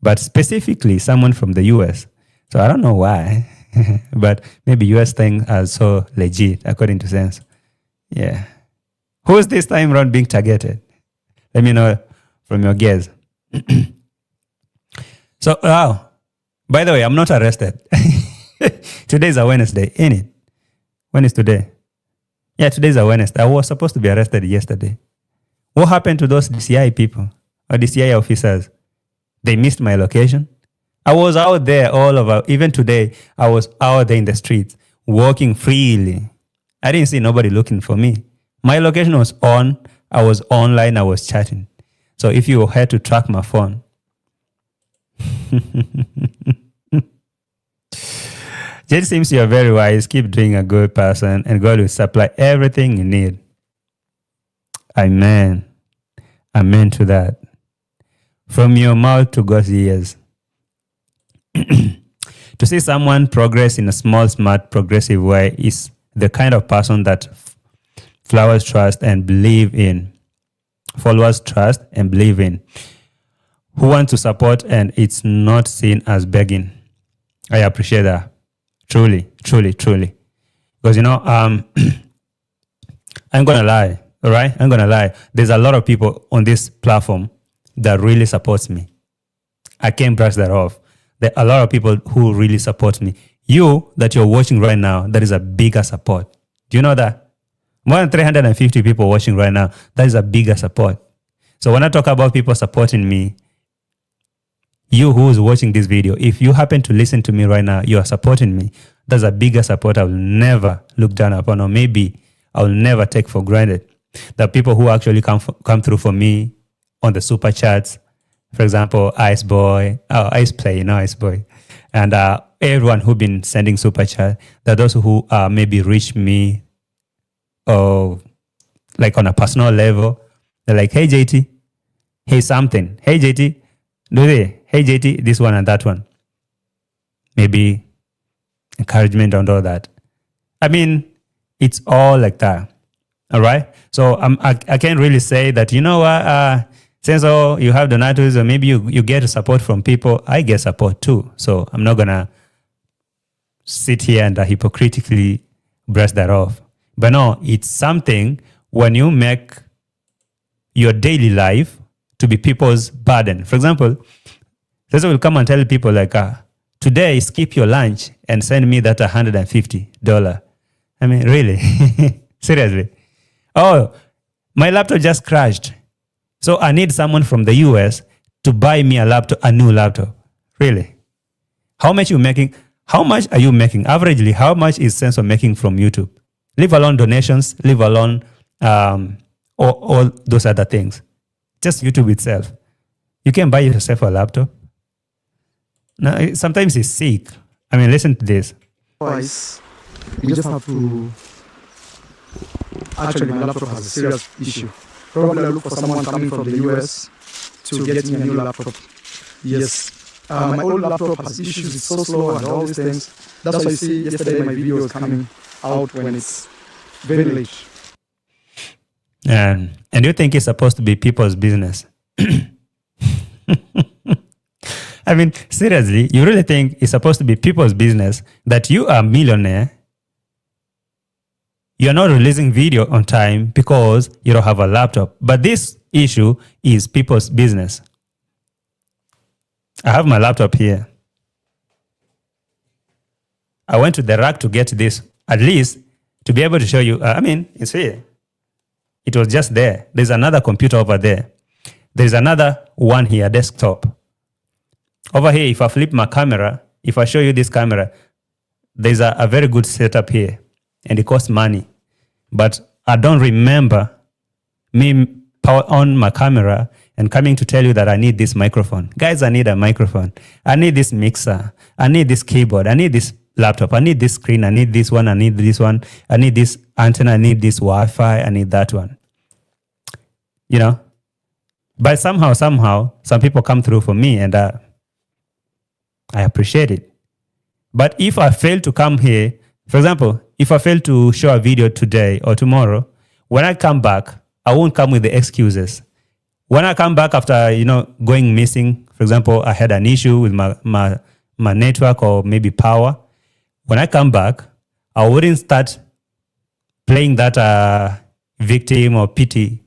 but specifically someone from the US. So I don't know why, but maybe US things are so legit according to sense. Yeah. Who's this time around being targeted? Let me know from your guess. So, by the way, I'm not arrested. Today's a Wednesday, ain't it? When is today? Yeah, today's a Wednesday. I was supposed to be arrested yesterday. What happened to those DCI people or DCI officers? They missed my location. I was out there all over. Even today, I was out there in the streets, walking freely. I didn't see nobody looking for me. My location was on. I was online. I was chatting. So if you had to track my phone, Jade seems you're very wise. Keep being a good person and God will supply everything you need. Amen. Amen to that. From your mouth to God's ears. To see someone progress in a small, smart, progressive way is the kind of person that followers trust and believe in. Who want to support and it's not seen as begging. I appreciate that. Truly, truly, truly. Because, I'm going to lie, all right? I'm going to lie. There's a lot of people on this platform that really supports me. I can't brush that off. There are a lot of people who really support me. You that you're watching right now, that is a bigger support. Do you know that? More than 350 people watching right now, that is a bigger support. So when I talk about people supporting me, you who is watching this video, if you happen to listen to me right now, you are supporting me. That's a bigger support I will never look down upon, or maybe I will never take for granted. The people who actually come through for me on the super chats. For example, Ice Boy, Ice Play, Ice Boy. And everyone who been sending super chat. There are those who maybe reach me or like on a personal level. They're like, hey, JT, hey, something. Hey, JT, do they? Hey, JT, this one and that one. Maybe encouragement and all that. I mean, it's all like that. All right. So I can't really say that, you know what, since you have donators or maybe you get support from people, I get support too. So I'm not going to sit here and hypocritically brush that off. But no, it's something when you make your daily life to be people's burden. For example, Cesar will come and tell people like, today skip your lunch and send me that $150. I mean, really? Seriously? Oh, my laptop just crashed. So I need someone from the US to buy me a new laptop. Really? How much are you making? How much are you making? Averagely, how much is Sensor making from YouTube? Leave alone donations, leave alone all those other things. Just YouTube itself. You can buy yourself a laptop. Now, sometimes it's sick. I mean, listen to this. Otherwise, you just have to... Actually, my laptop has a serious issue. Probably I'll look for someone coming from the US to get me a new laptop. Yes. My old laptop has issues, it's so slow and all these things. That's why you see yesterday my video is coming out when it's very late. And you think it's supposed to be people's business? I mean, seriously, you really think it's supposed to be people's business that you are a millionaire, you're not releasing video on time because you don't have a laptop. But this issue is people's business. I have my laptop here. I went to the rack to get this, at least to be able to show you. I mean, it's here. It was just there. There's another computer over there. There's another one here, desktop. Over here, if I flip my camera, if I show you this camera, there's a very good setup here. And it costs money. But I don't remember me power on my camera and coming to tell you that I need this microphone. Guys, I need a microphone. I need this mixer. I need this keyboard. I need this laptop. I need this screen. I need this one. I need this one. I need this antenna. I need this Wi-Fi. I need that one. You know? But somehow, some people come through for me and I appreciate it. But if I fail to come here, for example, if I fail to show a video today or tomorrow, when I come back, I won't come with the excuses. When I come back after, going missing, for example, I had an issue with my network or maybe power. When I come back, I wouldn't start playing that victim or pity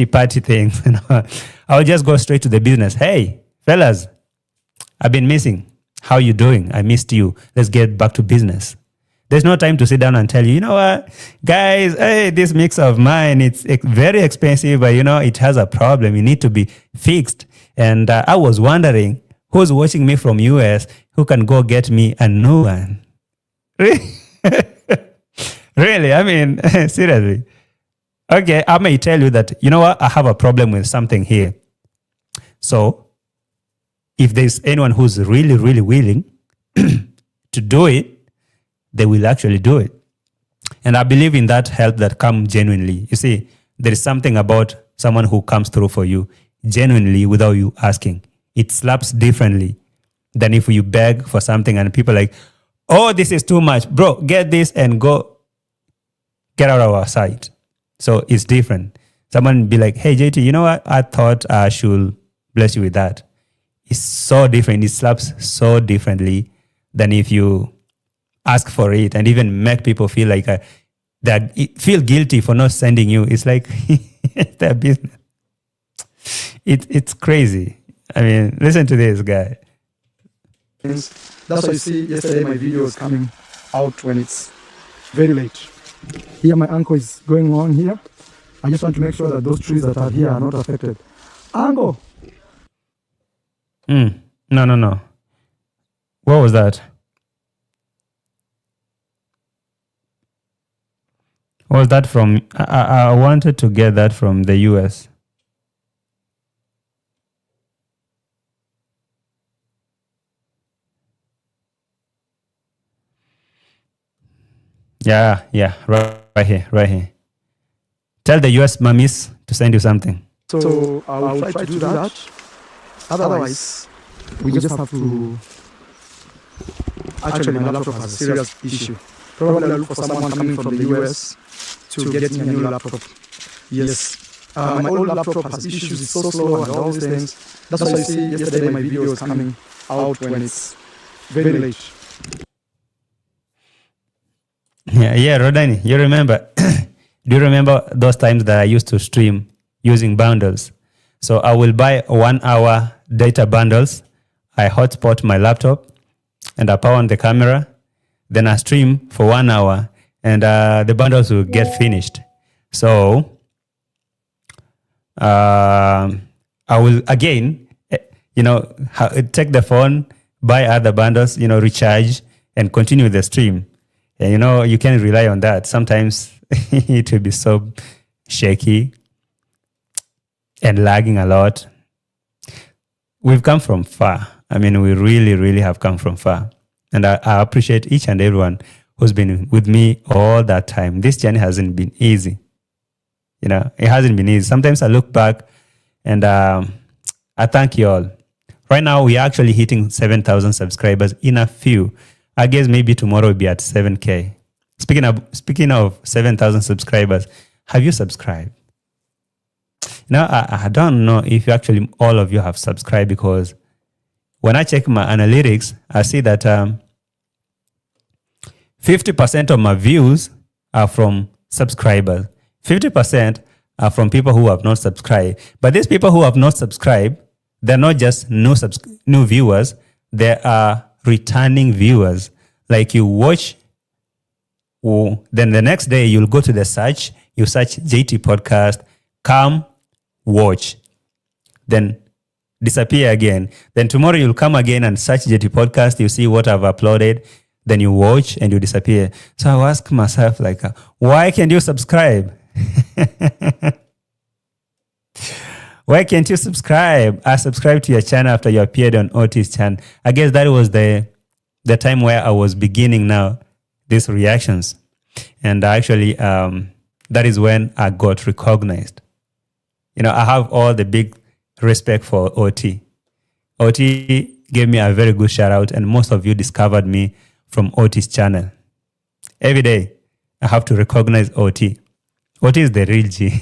party thing. I would just go straight to the business. Hey, fellas, I've been missing. How you doing? I missed you. Let's get back to business. There's no time to sit down and tell you, you know what, guys, hey, this mixer of mine, it's very expensive, but it has a problem. It needs to be fixed. And I was wondering who's watching me from US who can go get me a new one. Really? I mean, seriously. Okay, I may tell you that, you know what, I have a problem with something here. So if there's anyone who's really, really willing to do it, they will actually do it. And I believe in that help that comes genuinely. You see, there is something about someone who comes through for you genuinely without you asking. It slaps differently than if you beg for something and people are like, oh, this is too much. Bro, get this and go get out of our sight. So it's different. Someone be like, hey, JT, you know what? I thought I should bless you with that. It's so different. It slaps so differently than if you ask for it and even make people feel like feel guilty for not sending you. It's like it's their business. It's crazy. I mean, listen to this guy. That's why you see yesterday my video is coming out when it's very late. Here my uncle is going on here. I just want to make sure that those trees that are here are not affected. Uncle! No. What was that? Was that from? I wanted to get that from the US. Yeah, right here, right here. Tell the US mummies to send you something. So I will try to do that. Otherwise, we just have to. Actually, my laptop has a serious issue. Probably I'll look for someone coming from the US to get me a new laptop. Yes. My old laptop has issues, it's so slow and all these things. That's why you see yesterday my video is coming out when it's very late. Yeah, Rodani, you remember? Do you remember those times that I used to stream using bundles? So I will buy 1 hour data bundles. I hotspot my laptop and I power on the camera. Then I stream for 1 hour and the bundles will get finished. So I will again, take the phone, buy other bundles, recharge and continue the stream. And you can rely on that. Sometimes it will be so shaky and lagging a lot. We've come from far. I mean, we really, really have come from far. And I appreciate each and everyone who's been with me all that time. This journey hasn't been easy. It hasn't been easy. Sometimes I look back and I thank you all. Right now, we are actually hitting 7,000 subscribers in a few. I guess maybe tomorrow we'll be at 7K. Speaking of 7,000 subscribers, have you subscribed? I don't know if actually all of you have subscribed, because when I check my analytics, I see that 50% of my views are from subscribers. 50% are from people who have not subscribed. But these people who have not subscribed, they're not just new viewers, they are returning viewers. Like you watch, then the next day you'll go to the search, you search JT Podcast, come, watch, then disappear again. Then tomorrow you'll come again and search JT Podcast, you see what I've uploaded, then you watch and you disappear. So I ask myself, why can't you subscribe? Why can't you subscribe? I subscribed to your channel after you appeared on Otis channel. I guess that was the time where I was beginning now these reactions. And actually, that is when I got recognized. I have all the big respect for OT. OT gave me a very good shout out, and most of you discovered me from Otis channel. Every day, I have to recognize OT. OT is the real G.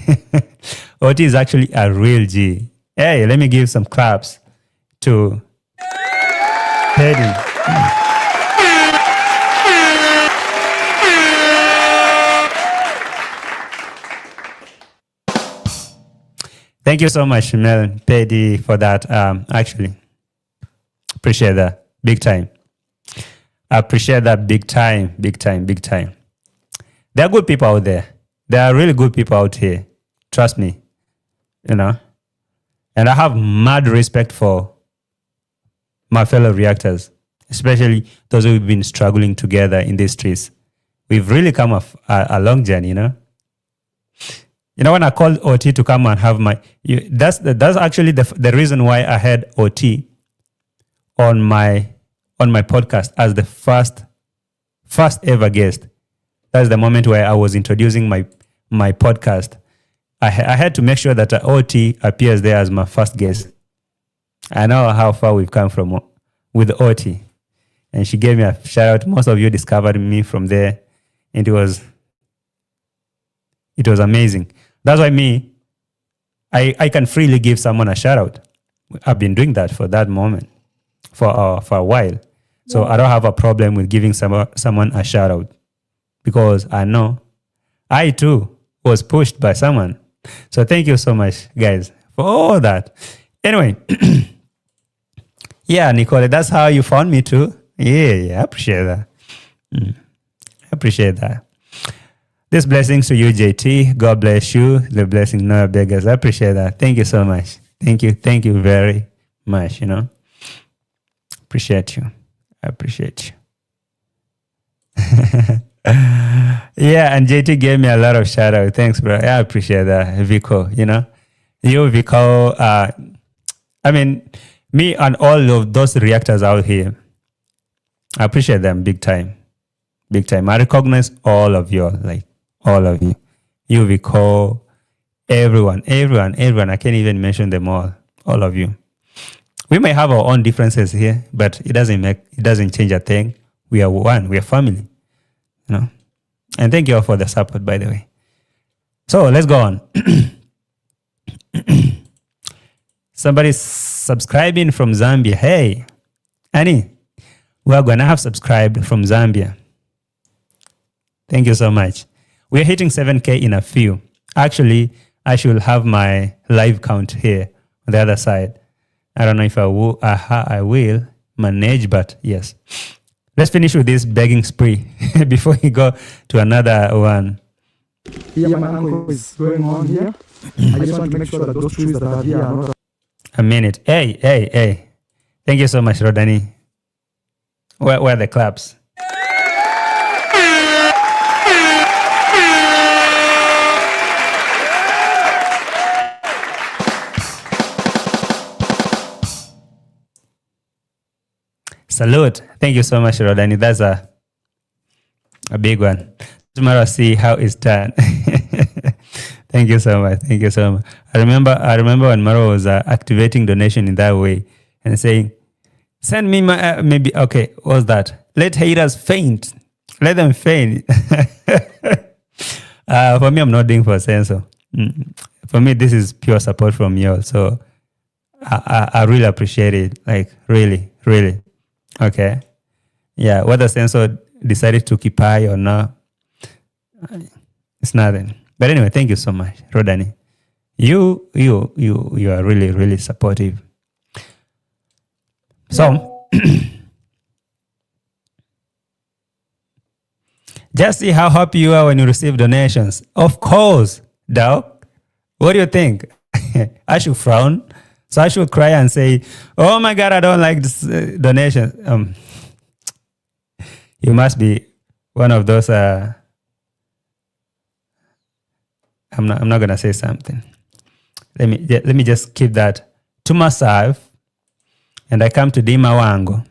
OT is actually a real G. Hey, let me give some claps to Teddy. Thank you so much, Mel Petty, for that. Actually, appreciate that big time. I appreciate that big time. There are good people out there. There are really good people out here. Trust me, And I have mad respect for my fellow reactors, especially those who've been struggling together in these streets. We've really come a long journey, when I called OT to come and have that's actually the reason why I had OT on my podcast as the first ever guest. That's the moment where I was introducing my podcast. I had to make sure that OT appears there as my first guest. I know how far we've come from with OT, and she gave me a shout out. Most of you discovered me from there, and it was amazing. That's why I can freely give someone a shout out. I've been doing that for that moment for a while, so I don't have a problem with giving someone a shout out, because I know I too was pushed by someone. So thank you so much, guys, for all that. Anyway, yeah, Nicole, that's how you found me too. Yeah, I appreciate that. I appreciate that. These blessings to you, JT. God bless you. The blessing no beggars. I appreciate that. Thank you so much. Thank you very much. Appreciate you. I appreciate you. Yeah, and JT gave me a lot of shout out. Thanks, bro. I appreciate that, Vico. You, Vico. I mean, me and all of those reactors out here, I appreciate them big time. Big time. I recognize all of you, like all of you. You, Vico, everyone. I can't even mention them all of you. We may have our own differences here, but it doesn't change a thing. We are one. We are family. And thank you all for the support, by the way. So let's go on. Somebody's subscribing from Zambia. Hey, Annie, we're gonna have subscribed from Zambia. Thank you so much. We're hitting 7K in a few. Actually, I should have my live count here on the other side. I don't know if I will manage, but yes. Let's finish with this begging spree before we go to another one. Here my uncle is going on here. I just want to make sure that those trees that are here are not... A minute. Hey. Thank you so much, Rodani. Where are the claps? Salute. Thank you so much, Rodani. That's a big one. Tomorrow, see how it's done. Thank you so much. I remember when Marwa was activating donation in that way and saying, send me my, maybe, okay, what's that? Let haters faint. Let them faint. For me, I'm not doing for censor. For me, this is pure support from you all. So I really appreciate it. Like, really. Okay. Yeah, whether censor decided to keep eye or not, it's nothing. But anyway, thank you so much, Rodani. You are really, really supportive. So, just see how happy you are when you receive donations. Of course, dog. What do you think? I should frown. So I should cry and say, oh my God, I don't like this donation. You must be one of those, I'm not going to say something. Let me just keep that to myself. And I come to Dee Mwango.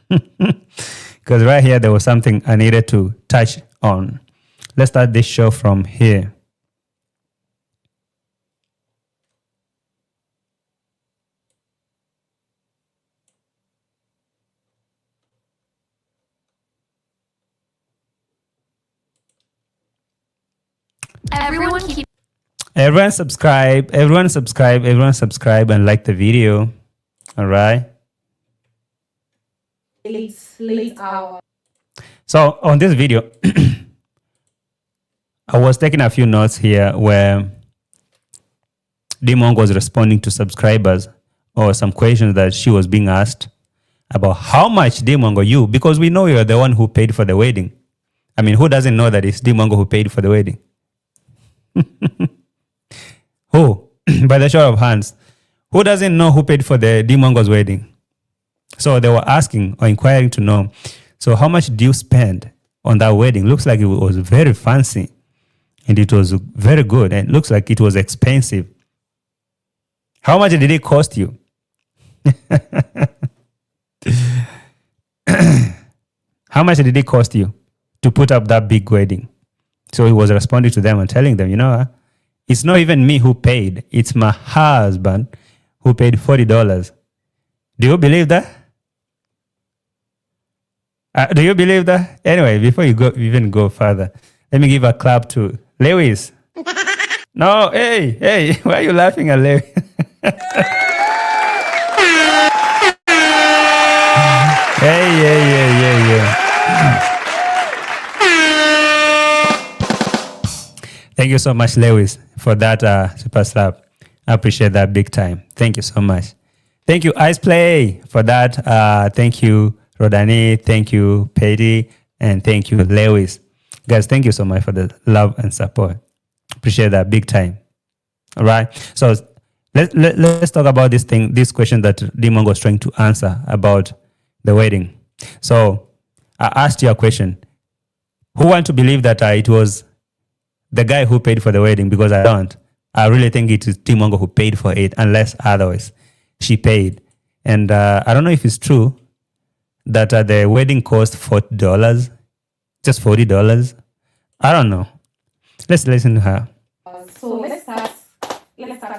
Because right here, there was something I needed to touch on. Let's start this show from here. Everyone subscribe and like the video. All right. So on this video, I was taking a few notes here where Dee Mwango was responding to subscribers or some questions that she was being asked about how much Dee Mwango because we know you're the one who paid for the wedding. I mean, who doesn't know that it's Dee Mwango who paid for the wedding? Who? By the show of hands. Who doesn't know who paid for the Dee Mwango's wedding? So they were asking or inquiring to know, so how much do you spend on that wedding? Looks like it was very fancy and it was very good and looks like it was expensive. How much did it cost you? How much did it cost you to put up that big wedding? So he was responding to them and telling them, it's not even me who paid. It's my husband who paid $40. Do you believe that? Do you believe that? Anyway, before you even go further, let me give a clap to Lewis. No, hey, why are you laughing at Lewis? Yeah. Thank you so much, Lewis, for that super slap. I appreciate that big time. Thank you so much. Thank you, Ice Play, for that. Thank you, Rodani. Thank you, Petty. And thank you, Lewis. Guys, thank you so much for the love and support. Appreciate that big time. All right. So let's talk about this question that Dee Mwango was trying to answer about the wedding. So I asked you a question. Who want to believe that it was the guy who paid for the wedding? Because I don't. I really think it is Dee Mwango who paid for it, unless otherwise she paid. And I don't know if it's true that the wedding cost $40, just $40. I don't know. Let's listen to her. So let's start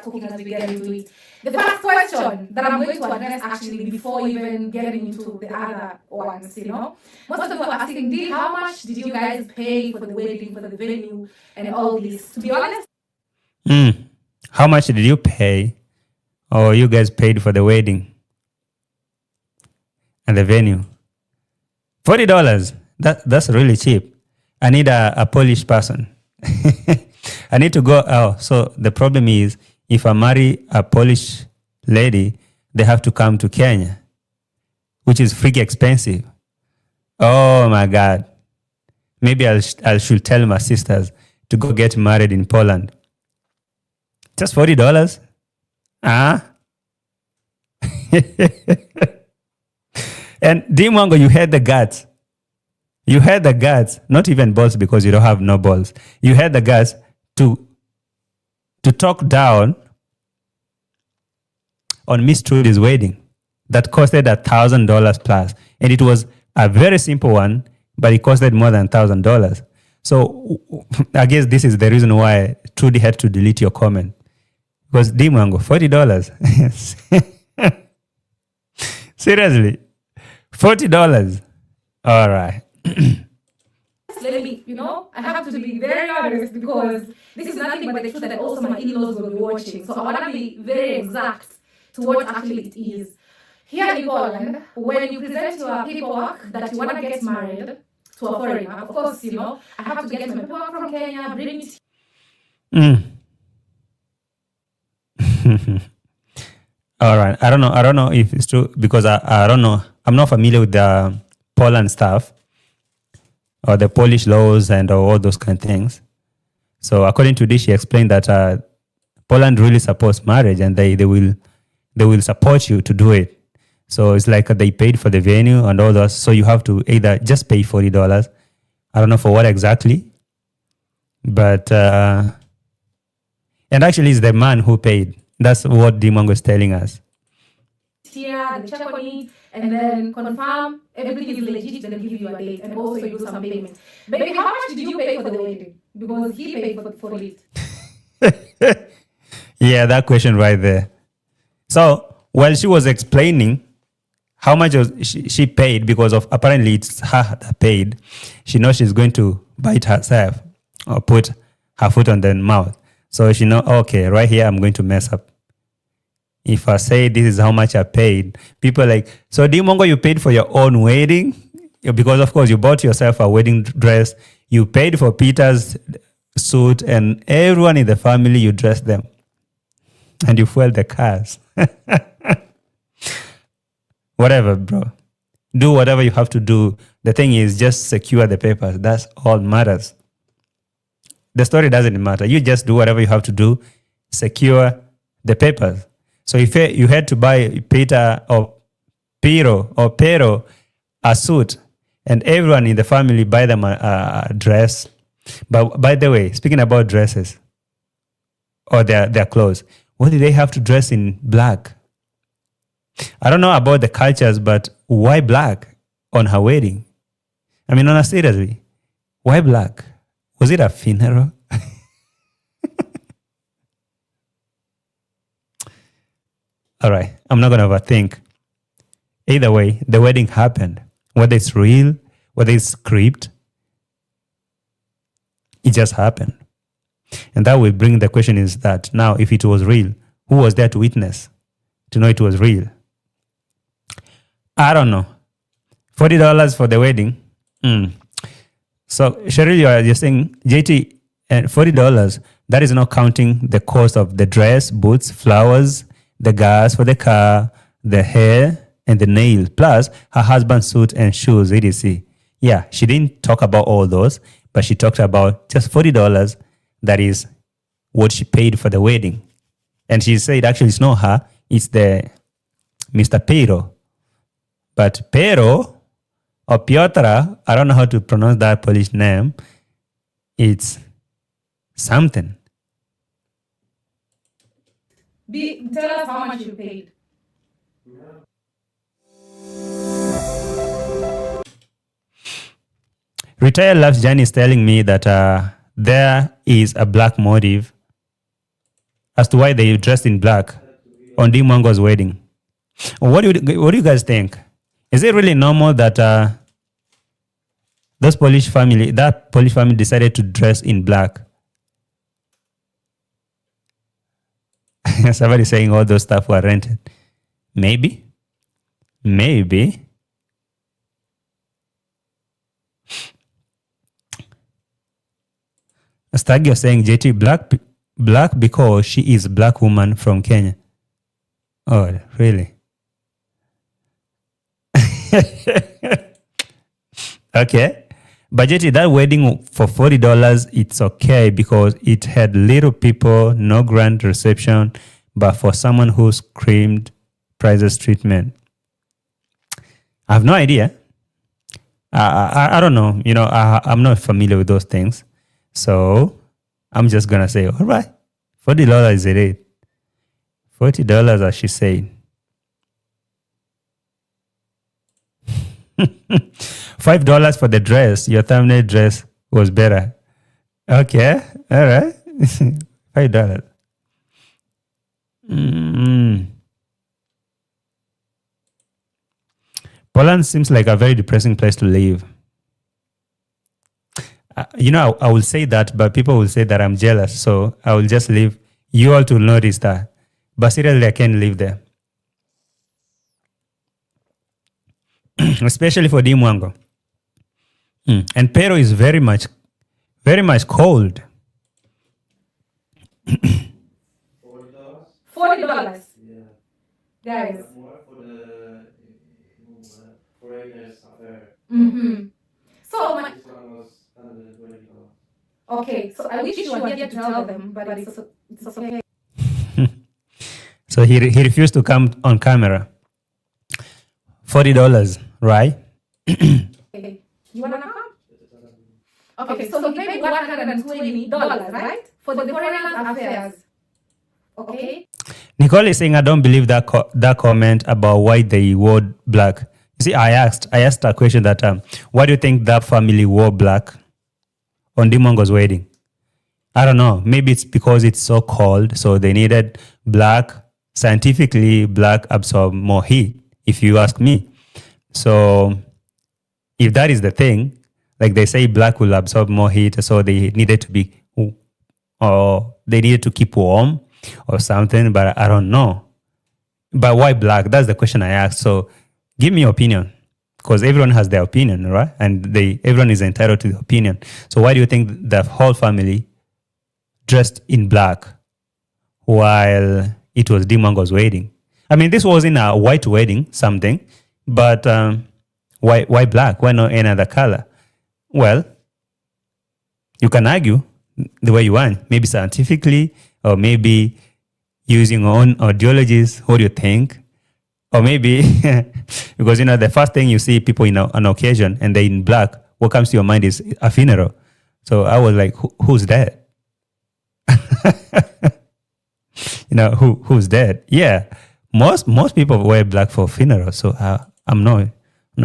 talking as we get into it. The first question that I'm going to address actually before even getting into the other ones, most of you are asking, Dee, how much did you guys pay for the wedding, for the venue, and all this? To be honest, how much did you pay, or you guys paid for the wedding and the venue? $40. That's really cheap. I need a Polish person. I need to go. Oh, so the problem is, if I marry a Polish lady, they have to come to Kenya, which is freaking expensive. Oh my God. Maybe I should tell my sisters to go get married in Poland. Just $40? And Dee Mwango, you had the guts. You had the guts, not even balls because you don't have no balls. You had the guts to talk down on Miss Trudy's wedding that costed $1,000 plus. And it was a very simple one, but it costed more than $1,000. So I guess this is the reason why Trudy had to delete your comment. Because Dee Mwango, $40. Seriously, $40. All right. let me, I have to be very honest because this is nothing but the truth that also my in-laws will be watching. So I want to be very exact to what actually it is. Here in Poland, when you present your paperwork that you want to get married to a foreigner, of course, I have to get my paperwork from Kenya, bring it. All right. I don't know if it's true because I don't know. I'm not familiar with the Poland stuff or the Polish laws and all those kind of things. So according to this, she explained that Poland really supports marriage and they will support you to do it. So it's like they paid for the venue and all those. So you have to either just pay $40. I don't know for what exactly, but and actually it's the man who paid. That's what Dee Mwango is telling us. Here, they check on it, and then confirm everything is legit, then give you a date, and also you do some payment. Baby, how much did you pay for the wedding? Because he paid for it. Yeah, that question right there. So while she was explaining how much she paid, because of apparently it's her that paid, she knows she's going to bite herself or put her foot on the mouth. So she know, okay, right here I'm going to mess up. If I say this is how much I paid, people are like, so Dee Mwango, you paid for your own wedding? Because of course you bought yourself a wedding dress, you paid for Peter's suit, and everyone in the family, you dressed them. And you fueled the cars. Whatever, bro. Do whatever you have to do. The thing is, just secure the papers. That's all matters. The story doesn't matter. You just do whatever you have to do. Secure the papers. So if you had to buy Peter or Pero a suit, and everyone in the family buy them a dress. But by the way, speaking about dresses or their clothes, what do they have to dress in black? I don't know about the cultures, but why black on her wedding? I mean, honestly, seriously, why black? Was it a funeral? All right, I'm not going to overthink. Either way, the wedding happened. Whether it's real, whether it's script, it just happened. And that will bring the question is that now, if it was real, who was there to witness, to know it was real? I don't know. $40 for the wedding. So, Cheryl, you're saying, JT, and $40, that is not counting the cost of the dress, boots, flowers, the gas for the car, the hair, and the nail, plus her husband's suit and shoes, etc. Yeah, she didn't talk about all those, but she talked about just $40. That is what she paid for the wedding. And she said, actually, it's not her, it's the Mr. Pero. But Pero or Piotra. I don't know how to pronounce that Polish name. It's something. Tell us how much you paid. Retired Loves Jan is telling me that there is a black motive as to why they dressed in black on Dee Mwango's wedding. What do you guys think? Is it really normal that that Polish family decided to dress in black? Somebody saying all those stuff were rented. Maybe. Stagio saying JT black because she is a black woman from Kenya. Oh, really? Okay. But JT, that wedding for $40, it's okay because it had little people, no grand reception, but for someone who screamed prices treatment. I have no idea. I don't know. I'm not familiar with those things. So I'm just going to say, all right, $40 is it rate. $40, as she said. $5 for the dress. Your thumbnail dress was better. Okay. All right. $5. Poland seems like a very depressing place to live. I will say that, but people will say that I'm jealous. So I will just leave. You all to notice that. But seriously, I can't live there. Especially for Dee Mwango. And Peru is very much cold. $40? Yeah. Guys. More for the foreigners affair. So, This one was $120. okay, so I wish you were here to tell them, but it's okay. So he refused to come on camera. $40, right? Okay. You wanna come? Okay, so he paid $120, right? For the foreigners affairs. Okay? Nicole is saying, I don't believe that comment about why they wore black. You see, I asked a question that, why do you think that family wore black on Dee Mwango's wedding? I don't know. Maybe it's because it's so cold, so they needed black. Scientifically, black absorb more heat, if you ask me. So if that is the thing, like they say black will absorb more heat, so they needed to keep warm or something, but I don't know. But why black? That's the question I asked. So give me your opinion, because everyone has their opinion, right? And everyone is entitled to the opinion. So why do you think the whole family dressed in black while it was Dee Mwango's wedding? I mean, this wasn't a white wedding, something, but why black? Why not any other color? Well, you can argue the way you want, maybe scientifically, or maybe using your own ideologies. What do you think? Or maybe because the first thing you see people in an occasion and they're in black, what comes to your mind is a funeral. So I was like, who's dead? Who's dead? Yeah, most people wear black for funerals. So I'm not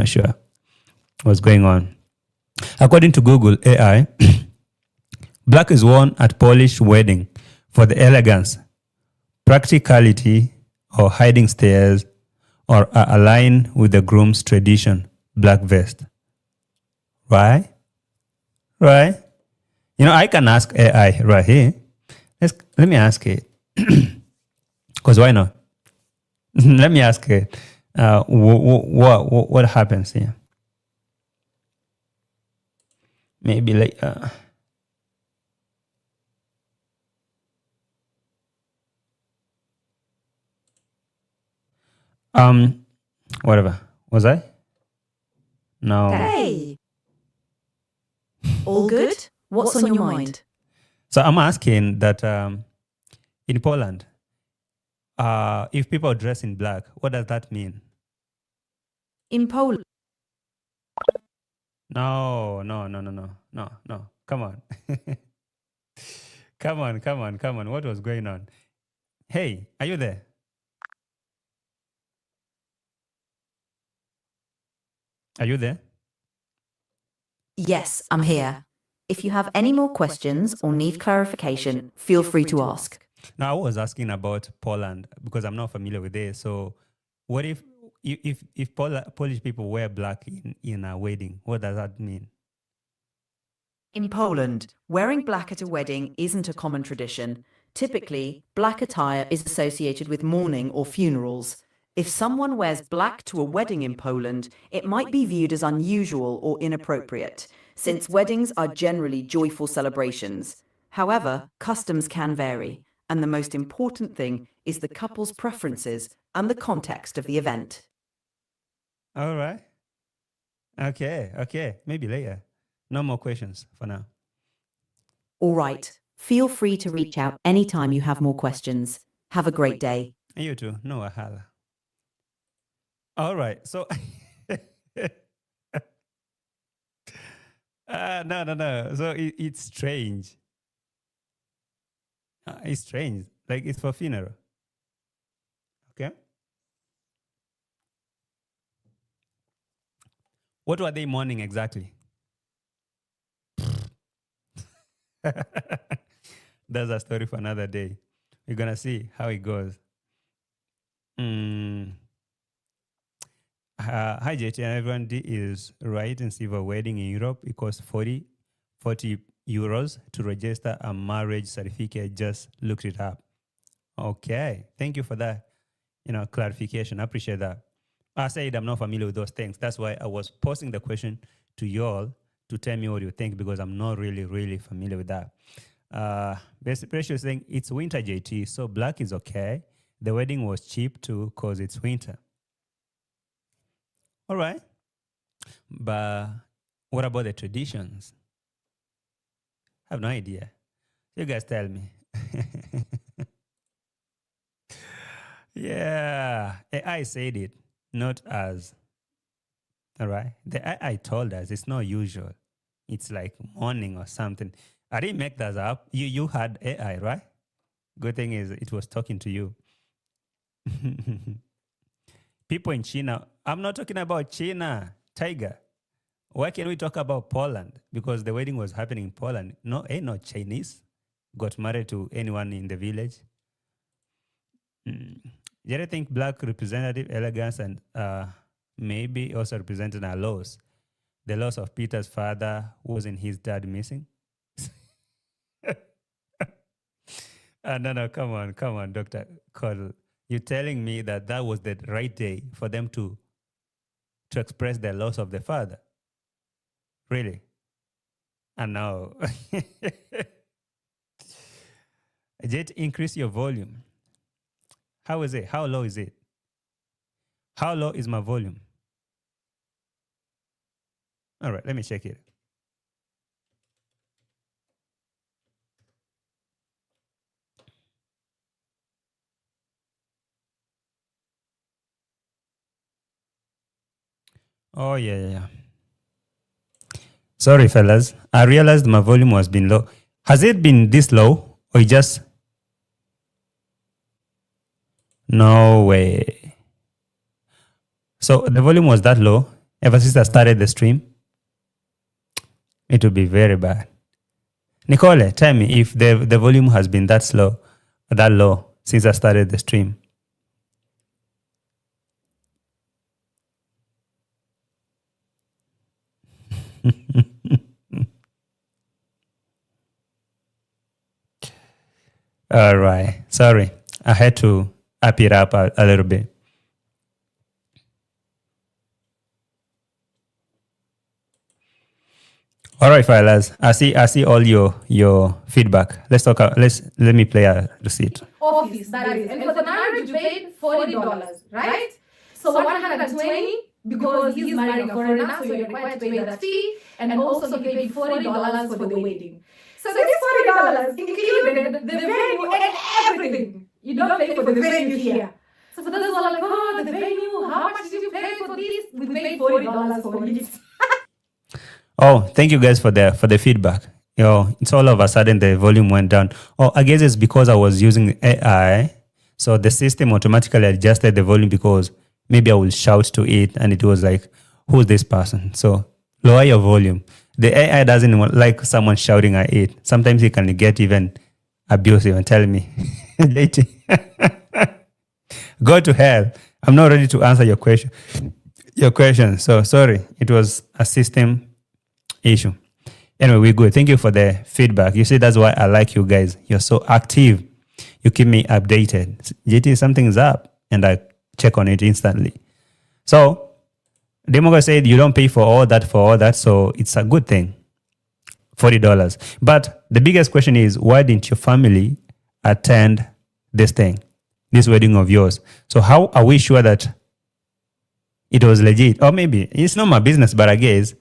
sure what's going on. According to Google AI, black is worn at Polish wedding for the elegance, practicality, or hiding stares, or align with the groom's tradition, black vest. Right? I can ask AI right here. Let me ask it. Because why not? Let me ask it. What happens here? Maybe later. Whatever. Was I? No. Hey. All good? What's on your mind? So I'm asking that in Poland, if people dress in black, what does that mean? In Poland, No, no, no, no, no, no, no. Come on. Come on, come on, come on. What was going on? Hey, are you there? Are you there? Yes, I'm here. If you have any more questions or need clarification, feel free to ask. Now, I was asking about Poland because I'm not familiar with it. So, what if Polish people wear black in a wedding? What does that mean? In Poland, wearing black at a wedding isn't a common tradition. Typically, black attire is associated with mourning or funerals. If someone wears black to a wedding in Poland, it might be viewed as unusual or inappropriate, since weddings are generally joyful celebrations. However, customs can vary, and the most important thing is the couple's preferences and the context of the event. All right. Okay. Okay. Maybe later. No more questions for now. All right, feel free to reach out anytime you have more questions. Have a great day. And you too. No wahala. All right. So, no, no, no. So it's strange. It's strange. Like it's for funeral. Okay. What were they mourning exactly? That's a story for another day. We're gonna see how it goes. Hi JT and everyone. D is right in silver wedding in Europe. It costs 40 euros to register a marriage certificate. Just looked it up. Okay, thank you for that. Clarification. I appreciate that. I said I'm not familiar with those things. That's why I was posing the question to y'all to tell me what you think, because I'm not really familiar with that. Basically saying it's winter, JT, so black is okay. The wedding was cheap too because it's winter. All right. But what about the traditions? I have no idea. You guys tell me. Yeah, AI said it, not us. All right. The AI told us it's not usual. It's like morning or something. I didn't make that up. You had AI, right? Good thing is it was talking to you. People in China, I'm not talking about China, Tiger. Why can we talk about Poland? Because the wedding was happening in Poland. No, ain't no Chinese got married to anyone in the village. Yet I think black representative elegance and maybe also representing our laws. The loss of Peter's father, wasn't his dad missing? No, come on, Dr. Cole. You're telling me that was the right day for them to express the loss of the father? Really? And now, Jet, increase your volume. How is it? How low is it? How low is my volume? All right, let me check it. Oh, yeah. Sorry, fellas. I realized my volume was been low. Has it been this low or it just... No way. So the volume was that low ever since I started the stream? It would be very bad. Nicole, tell me if the volume has been that low since I started the stream. All right. Sorry. I had to up it up a little bit. All right, fellas. I see all your feedback. Let me play a receipt. Office, that is. And for the marriage, you paid $40, right? So 120 because he's marrying a foreigner, so you're required to pay that fee, and also he paid $40 for the wedding. So this $40 included the venue and everything. You don't pay for the venue here. So for those who are like, oh, the venue, how much did you pay for this? We paid $40 for it. Oh, thank you guys for the feedback. It's all of a sudden the volume went down. Oh, I guess it's because I was using AI, so the system automatically adjusted the volume because maybe I will shout to it, and it was like, "Who's this person?" So lower your volume. The AI doesn't like someone shouting at it. Sometimes it can get even abusive and tell me, "Lady, go to hell. I'm not ready to answer your question." So sorry, it was a system issue. Anyway, we're good. Thank you for the feedback. You see, that's why I like you guys. You're so active. You keep me updated. JT, something's up, and I check on it instantly. So, Dee Mwango said you don't pay for all that, so it's a good thing. $40. But the biggest question is, why didn't your family attend this wedding of yours? So how are we sure that it was legit? Or maybe it's not my business, but I guess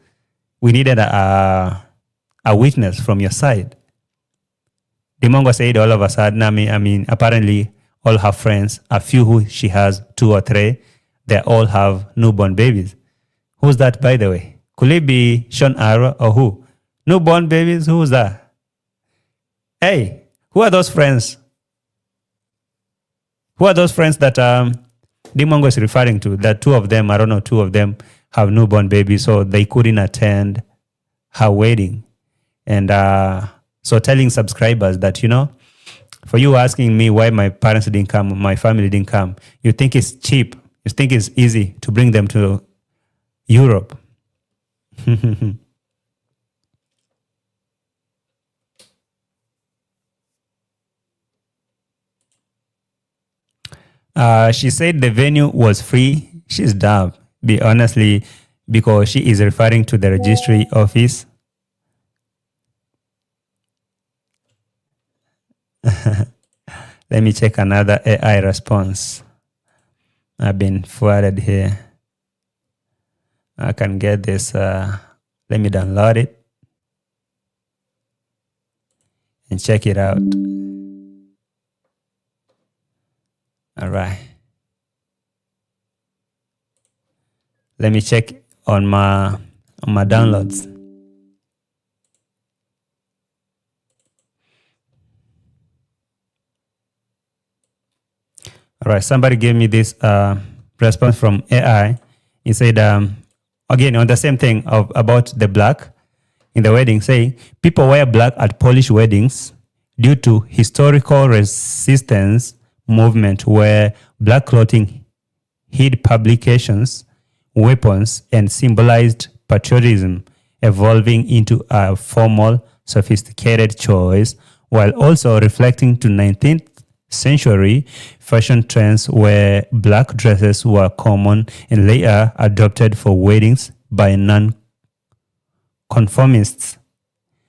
we needed a witness from your side. Dee Mwango said all of a sudden, I mean, apparently all her friends, a few who she has, 2 or 3, they all have newborn babies. Who's that, by the way? Could it be Sean Ara or who? Newborn babies? Who's that? Hey, who are those friends? Who are those friends that Dee Mwango is referring to? That 2 of them, I don't know, 2 of them have newborn babies, so they couldn't attend her wedding. And so telling subscribers that, for you asking me why my parents didn't come, my family didn't come, you think it's cheap. You think it's easy to bring them to Europe. She said the venue was free. She's dumb. Honestly, because she is referring to the registry office. Let me check another AI response. I've been forwarded here. I can get this. Let me download it and check it out. All right. Let me check on my downloads. All right, somebody gave me this response from AI. He said, again, on the same thing about the black in the wedding, saying people wear black at Polish weddings due to historical resistance movement where black clothing hid publications, weapons, and symbolized patriotism, evolving into a formal, sophisticated choice, while also reflecting to 19th century fashion trends where black dresses were common and later adopted for weddings by non-conformists,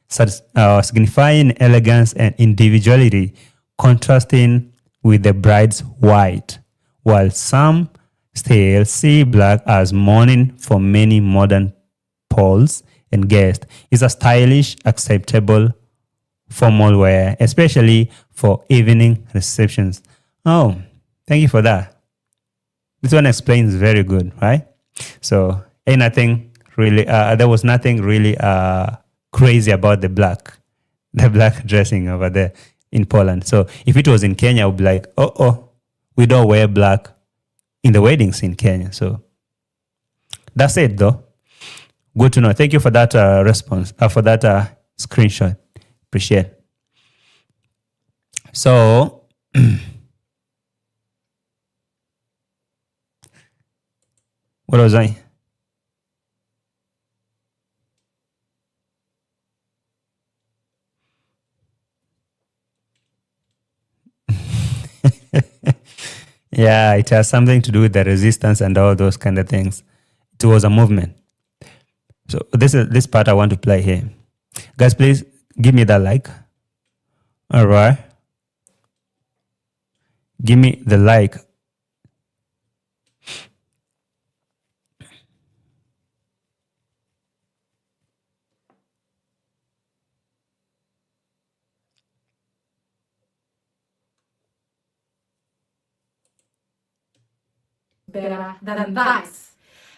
signifying elegance and individuality, contrasting with the bride's white, while some still see black as mourning for many modern Poles and guests. Is a stylish, acceptable formal wear, especially for evening receptions. Oh, thank you for that. This one explains very good, right? So, nothing really. There was nothing really crazy about the black dressing over there in Poland. So, if it was in Kenya, I would be like, we don't wear black in the weddings in Kenya. So, that's it, though. Good to know. Thank you for that response, for that screenshot. Appreciate it. So, what was I? Yeah, it has something to do with the resistance and all those kind of things. It was a movement. So this part I want to play here. Guys, please give me that like. All right. Give me the like. Better than that.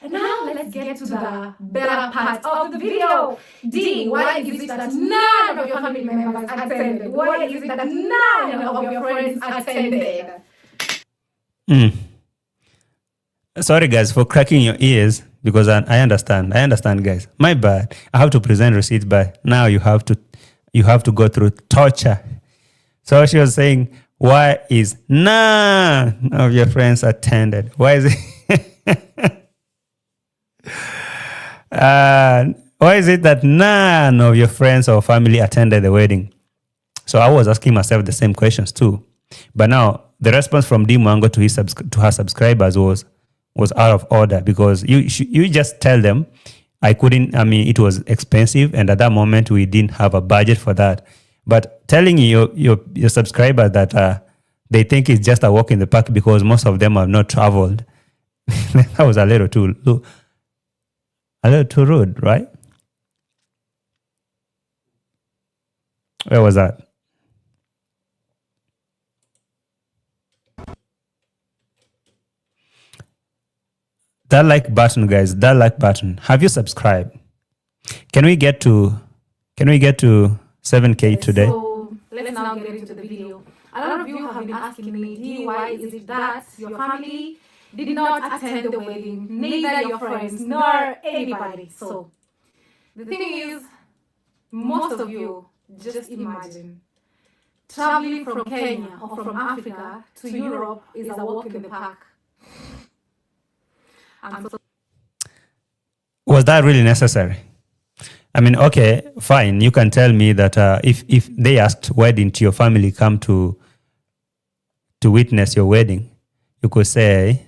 And now let's get to the better part of the video. Dee, why is it that none of your family members attended? Why is it that none of your friends attended? Sorry, guys, for cracking your ears, because I understand. I understand, guys. My bad. I have to present receipts, but now you have to go through torture. So she was saying, why is none of your friends attended? Why is it? Why is it that none of your friends or family attended the wedding? So I was asking myself the same questions too. But now the response from Dee Mwango to her subscribers was out of order, because you just tell them it was expensive, and at that moment we didn't have a budget for that. But telling your subscribers that they think it's just a walk in the park because most of them have not traveled, that was a little too rude, right? Where was that? That like button, guys. That like button. Have you subscribed? Can we get to 7K today? So let's now get into the video. A lot of you have been asking me, Dee, why is it that your family did not attend the wedding, neither your friends nor anybody? So the thing is, most of you, just imagine, traveling from Kenya or from Africa to Europe is a walk in the park. Was that really necessary? I mean, okay, fine. You can tell me that if they asked, why didn't your family come to witness your wedding? You could say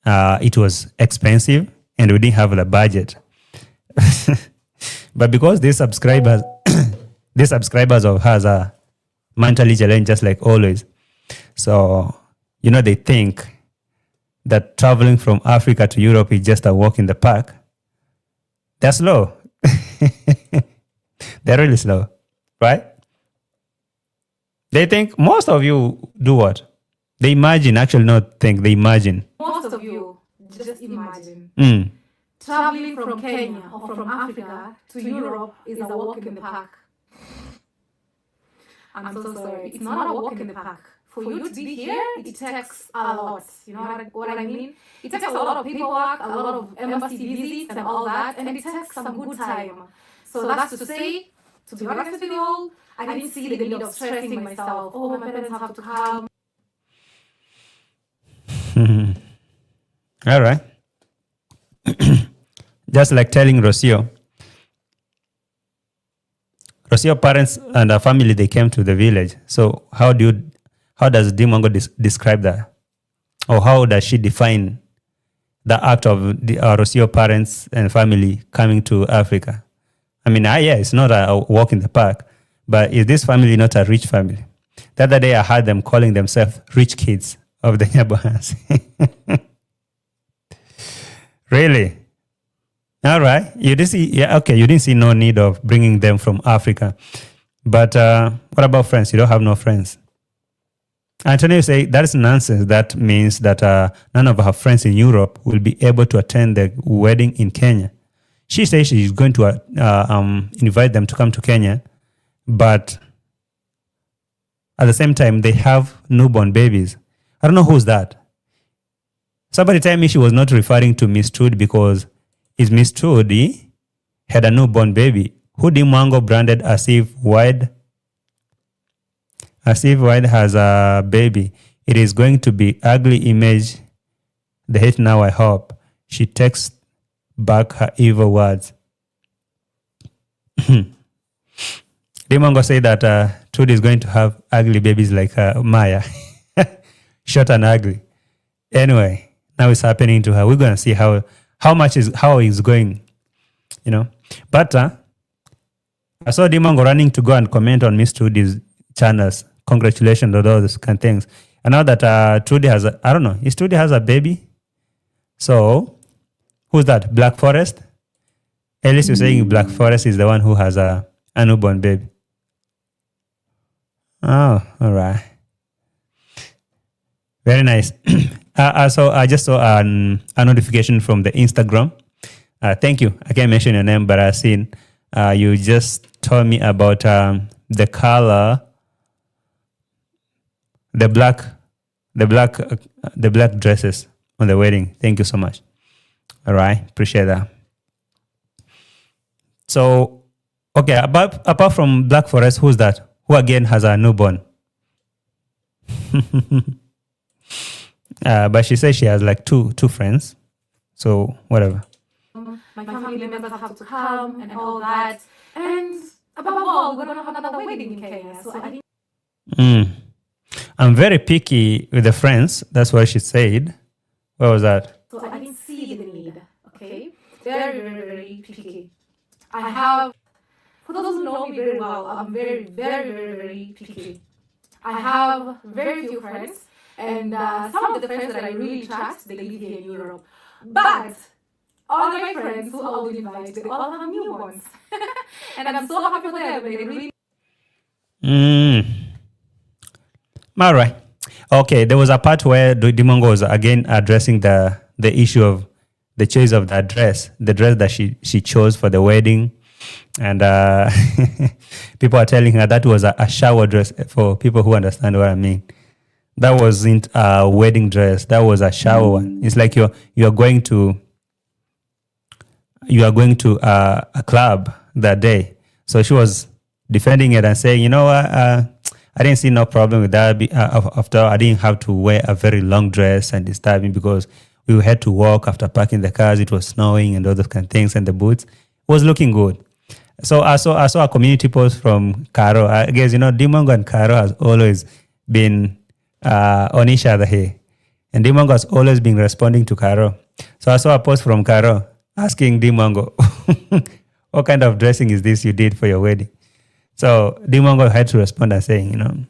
it was expensive and we didn't have the budget. But because these subscribers of hers are mentally challenged, just like always, so they think that traveling from Africa to Europe is just a walk in the park. They're slow. They're really slow, right? They think, most of you do what? They imagine, actually not think, they imagine. Most of you, just imagine. Traveling from Kenya or from Africa to Europe is a walk in the park. I'm so sorry. It's not a walk in the park. For you to be here, it takes a lot. You know what I mean? It takes a lot of paperwork, a lot of embassy visits and all that, and it takes some good time. So that's to say, to be honest with you all, I didn't see the need of stressing myself. Oh, my parents have to come. All right. Just like telling Rocio parents and her family, they came to the village. So how does Dee Mwango describe that? Or how does she define the act of the Rocio parents and family coming to Africa? I mean, it's not a walk in the park, but is this family not a rich family? The other day I heard them calling themselves rich kids of the neighborhoods. Really? All right. You didn't see no need of bringing them from Africa. But what about friends? You don't have no friends. Antonio say that is nonsense. That means that none of her friends in Europe will be able to attend the wedding in Kenya. She says she's going to invite them to come to Kenya, but at the same time, they have newborn babies. I don't know who's that. Somebody tell me she was not referring to Miss Trudy, because is Miss Trudy had a newborn baby who Dee Mwango branded as if Wide has a baby. It is going to be ugly image. The hate now, I hope. She takes back her evil words. Dee Mwango said that Trudy is going to have ugly babies like Maya. Short and ugly. Anyway, now it's happening to her. We're going to see how it's going, But I saw Dee Mwango running to go and comment on Miss Trudy's channels. Congratulations on all those kind of things. And now that Trudy has is Trudy has a baby? So, who's that? Black Forest? At least you're saying Black Forest is the one who has a newborn baby. Oh, all right. Very nice. I just saw a notification from the Instagram. Thank you. I can't mention your name, but I've seen you just told me about the color, the black dresses on the wedding. Thank you so much. All right, appreciate that. So, okay, apart from Black Forest, who's that? Who again has a newborn? But she says she has like two friends. So whatever. My family members have to come and all that. And above all, we're going to have another wedding in Kenya. So I didn't. I'm very picky with the friends. That's what she said. What was that? So I didn't see the need. Okay? Very, very, very picky. I have, for those who know me very well, I'm very, very, very, very picky. I have very few friends. And some of the friends that I really trust, they live here in Europe. But all my friends who I will invite, they all have newborns. And I'm so happy for them. They really. All right. Okay, there was a part where Dee Mwango was again addressing the issue of the choice of that dress, the dress that she chose for the wedding. And people are telling her that was a shower dress, for people who understand what I mean. That wasn't a wedding dress. That was a shower one. It's like you are going to a club that day. So she was defending it and saying, you know what, I didn't see no problem with that. After all, I didn't have to wear a very long dress and disturbing because we had to walk after parking the cars. It was snowing and all those kind of things, and the boots was looking good. So I saw a community post from Caro. I guess, Dee Mwango and Caro has always been on each other here. And Dee Mwango has always been responding to Caro. So I saw a post from Caro asking Dee Mwango, what kind of dressing is this you did for your wedding? So Dee Mwango had to respond and saying,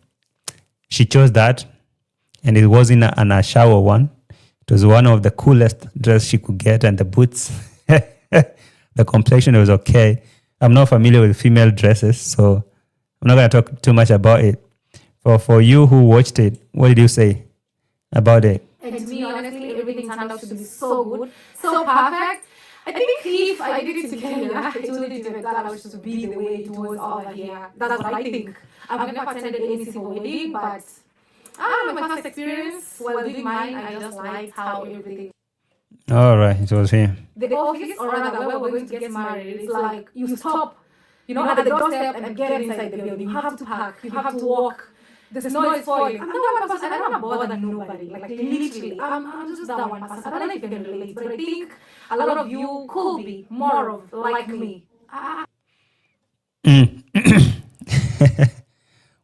she chose that, and it wasn't a shower one. It was one of the coolest dress she could get, and the boots, the complexion was okay. I'm not familiar with female dresses, so I'm not going to talk too much about it. For you who watched it, what did you say about it? And to me, honestly, everything turned out to be so good, so perfect. I think if I did it in Kenya, it wouldn't even turn out to be the way it was over here. That's what I think. I've never attended any single wedding, but my first experience while doing mine, I just liked how everything. All right, it was here. The office, or rather where we're going to get married, it's like you stop, at the doorstep and get inside the building. You have to park, you have to walk. The snow is falling. I'm the one person, I don't want to bother nobody. Like literally, I'm just that one person. I don't know if you can relate, but I think a lot of you could be more of like me.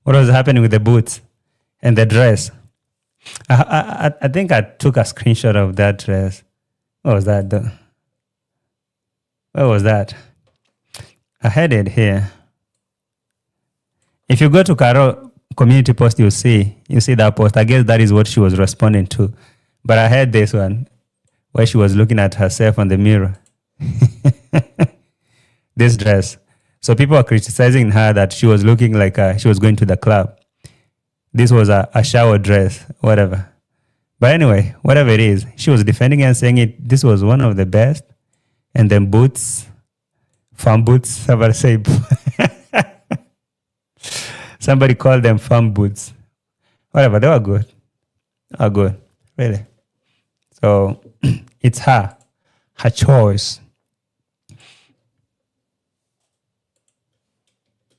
What was happening with the boots and the dress? I think I took a screenshot of that dress. What was that though? Where was that? I had it here. If you go to Caro community post, you see that post. I guess that is what she was responding to. But I had this one where she was looking at herself on the mirror. This dress. So people are criticizing her that she was looking like she was going to the club. This was a shower dress, whatever. But anyway, whatever it is, she was defending it and saying this was one of the best. And then boots, farm boots, somebody say, somebody called them farm boots. Whatever, they were good. Are good, really. So it's her choice.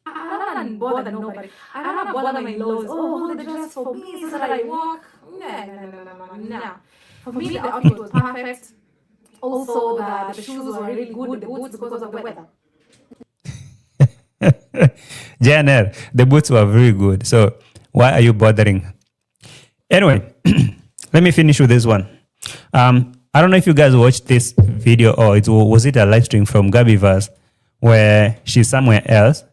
I don't bother nobody. I don't bother my laws. Oh, the dress for me so that I walk. No. For me, the outfit was perfect. Also, the shoes were really good. The boots because of the weather. JNR, the boots were very good. So why are you bothering? Anyway, let me finish with this one. I don't know if you guys watched this video or was it a live stream from Gabby Vaz where she's somewhere else,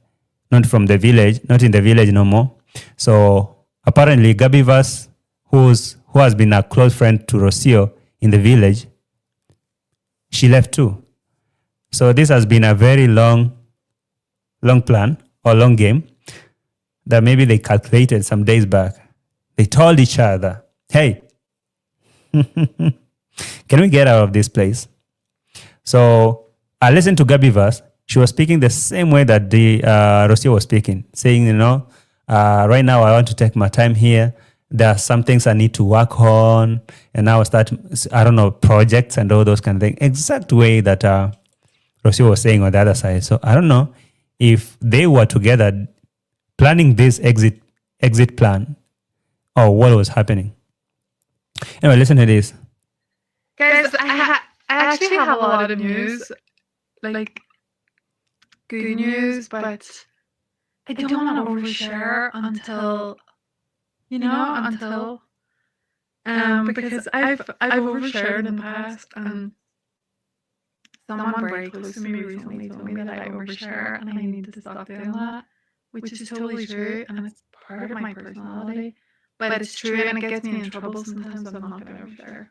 not from the village, not in the village no more. So apparently Gabby Vaz, who has been a close friend to Rocio in the village, she left too. So this has been a very long plan or long game that maybe they calculated some days back. They told each other, hey, Can we get out of this place? So I listened to Gabi verse. She was speaking the same way that the Rocio was speaking, saying, right now I want to take my time here. There are some things I need to work on, and now I start, projects and all those kind of things. Exact way that Rocio was saying on the other side. So I don't know if they were together planning this exit plan or what was happening. Anyway, listen to this. Guys, I actually have a lot of news, like good news, but I don't want to overshare until because I've overshared in the past, and someone very close to me recently told me that I overshare and I need to stop doing that, which is totally true, and it's part of my personality, but it's true and it gets me in trouble sometimes. I'm not gonna overshare.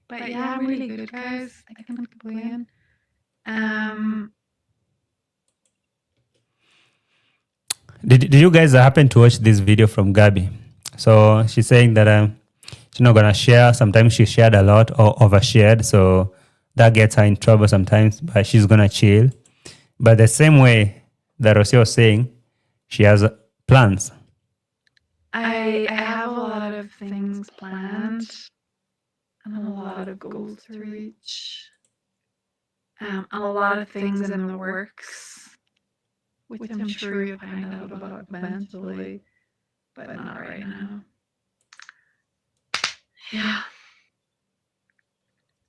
But yeah, I'm really good, guys. I can't complain. Did you guys happen to watch this video from Gabi? So she's saying that she's not gonna share. Sometimes she shared a lot or overshared, so that gets her in trouble sometimes. But she's gonna chill. But the same way that Rocio was saying, she has plans. I have a lot of things planned and a lot of goals to reach, and a lot of things in the works, which I'm sure you'll find out about eventually, but not right now. Yeah.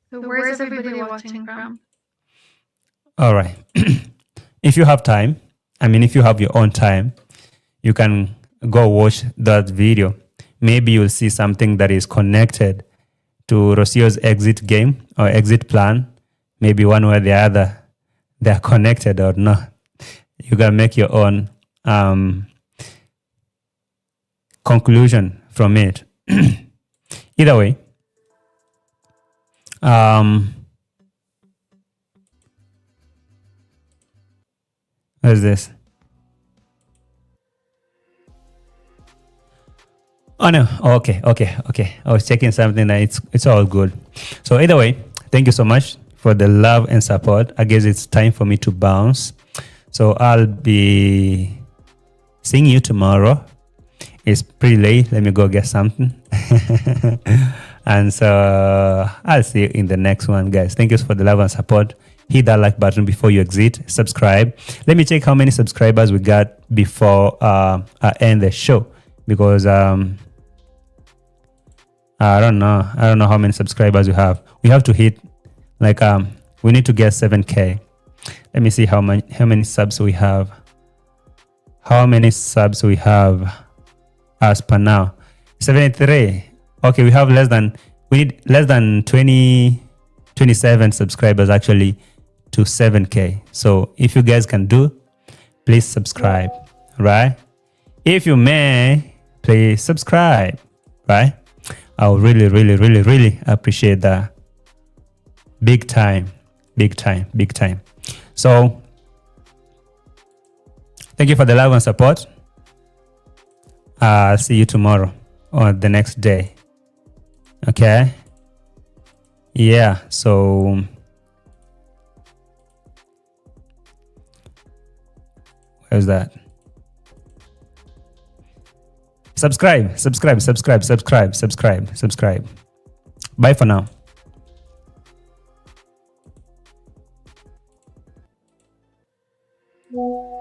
So where's everybody watching from? All right. If you have time, if you have your own time, you can go watch that video. Maybe you'll see something that is connected to Rocio's exit game or exit plan. Maybe one way or the other, they're connected or not. You gotta make your own conclusion from it. Either way, what is this? Oh no. Okay. I was checking something that it's all good. So either way, thank you so much for the love and support. I guess it's time for me to bounce. So I'll be seeing you tomorrow. It's pretty late. Let me go get something. And so I'll see you in the next one, guys. Thank you for the love and support. Hit that like button before you exit. Subscribe. Let me check how many subscribers we got before I end the show, because I don't know how many subscribers we have. We have to hit we need to get 7K. Let me see how many subs we have. How many subs we have as per now? 73. Okay, we need less than 27 subscribers actually to 7K. So if you guys can do, please subscribe, right? If you may, please subscribe, right? I would really appreciate that. Big time. So thank you for the love and support. I'll see you tomorrow or the next day. Okay? Yeah, so where's that? Subscribe. Bye for now. Yeah.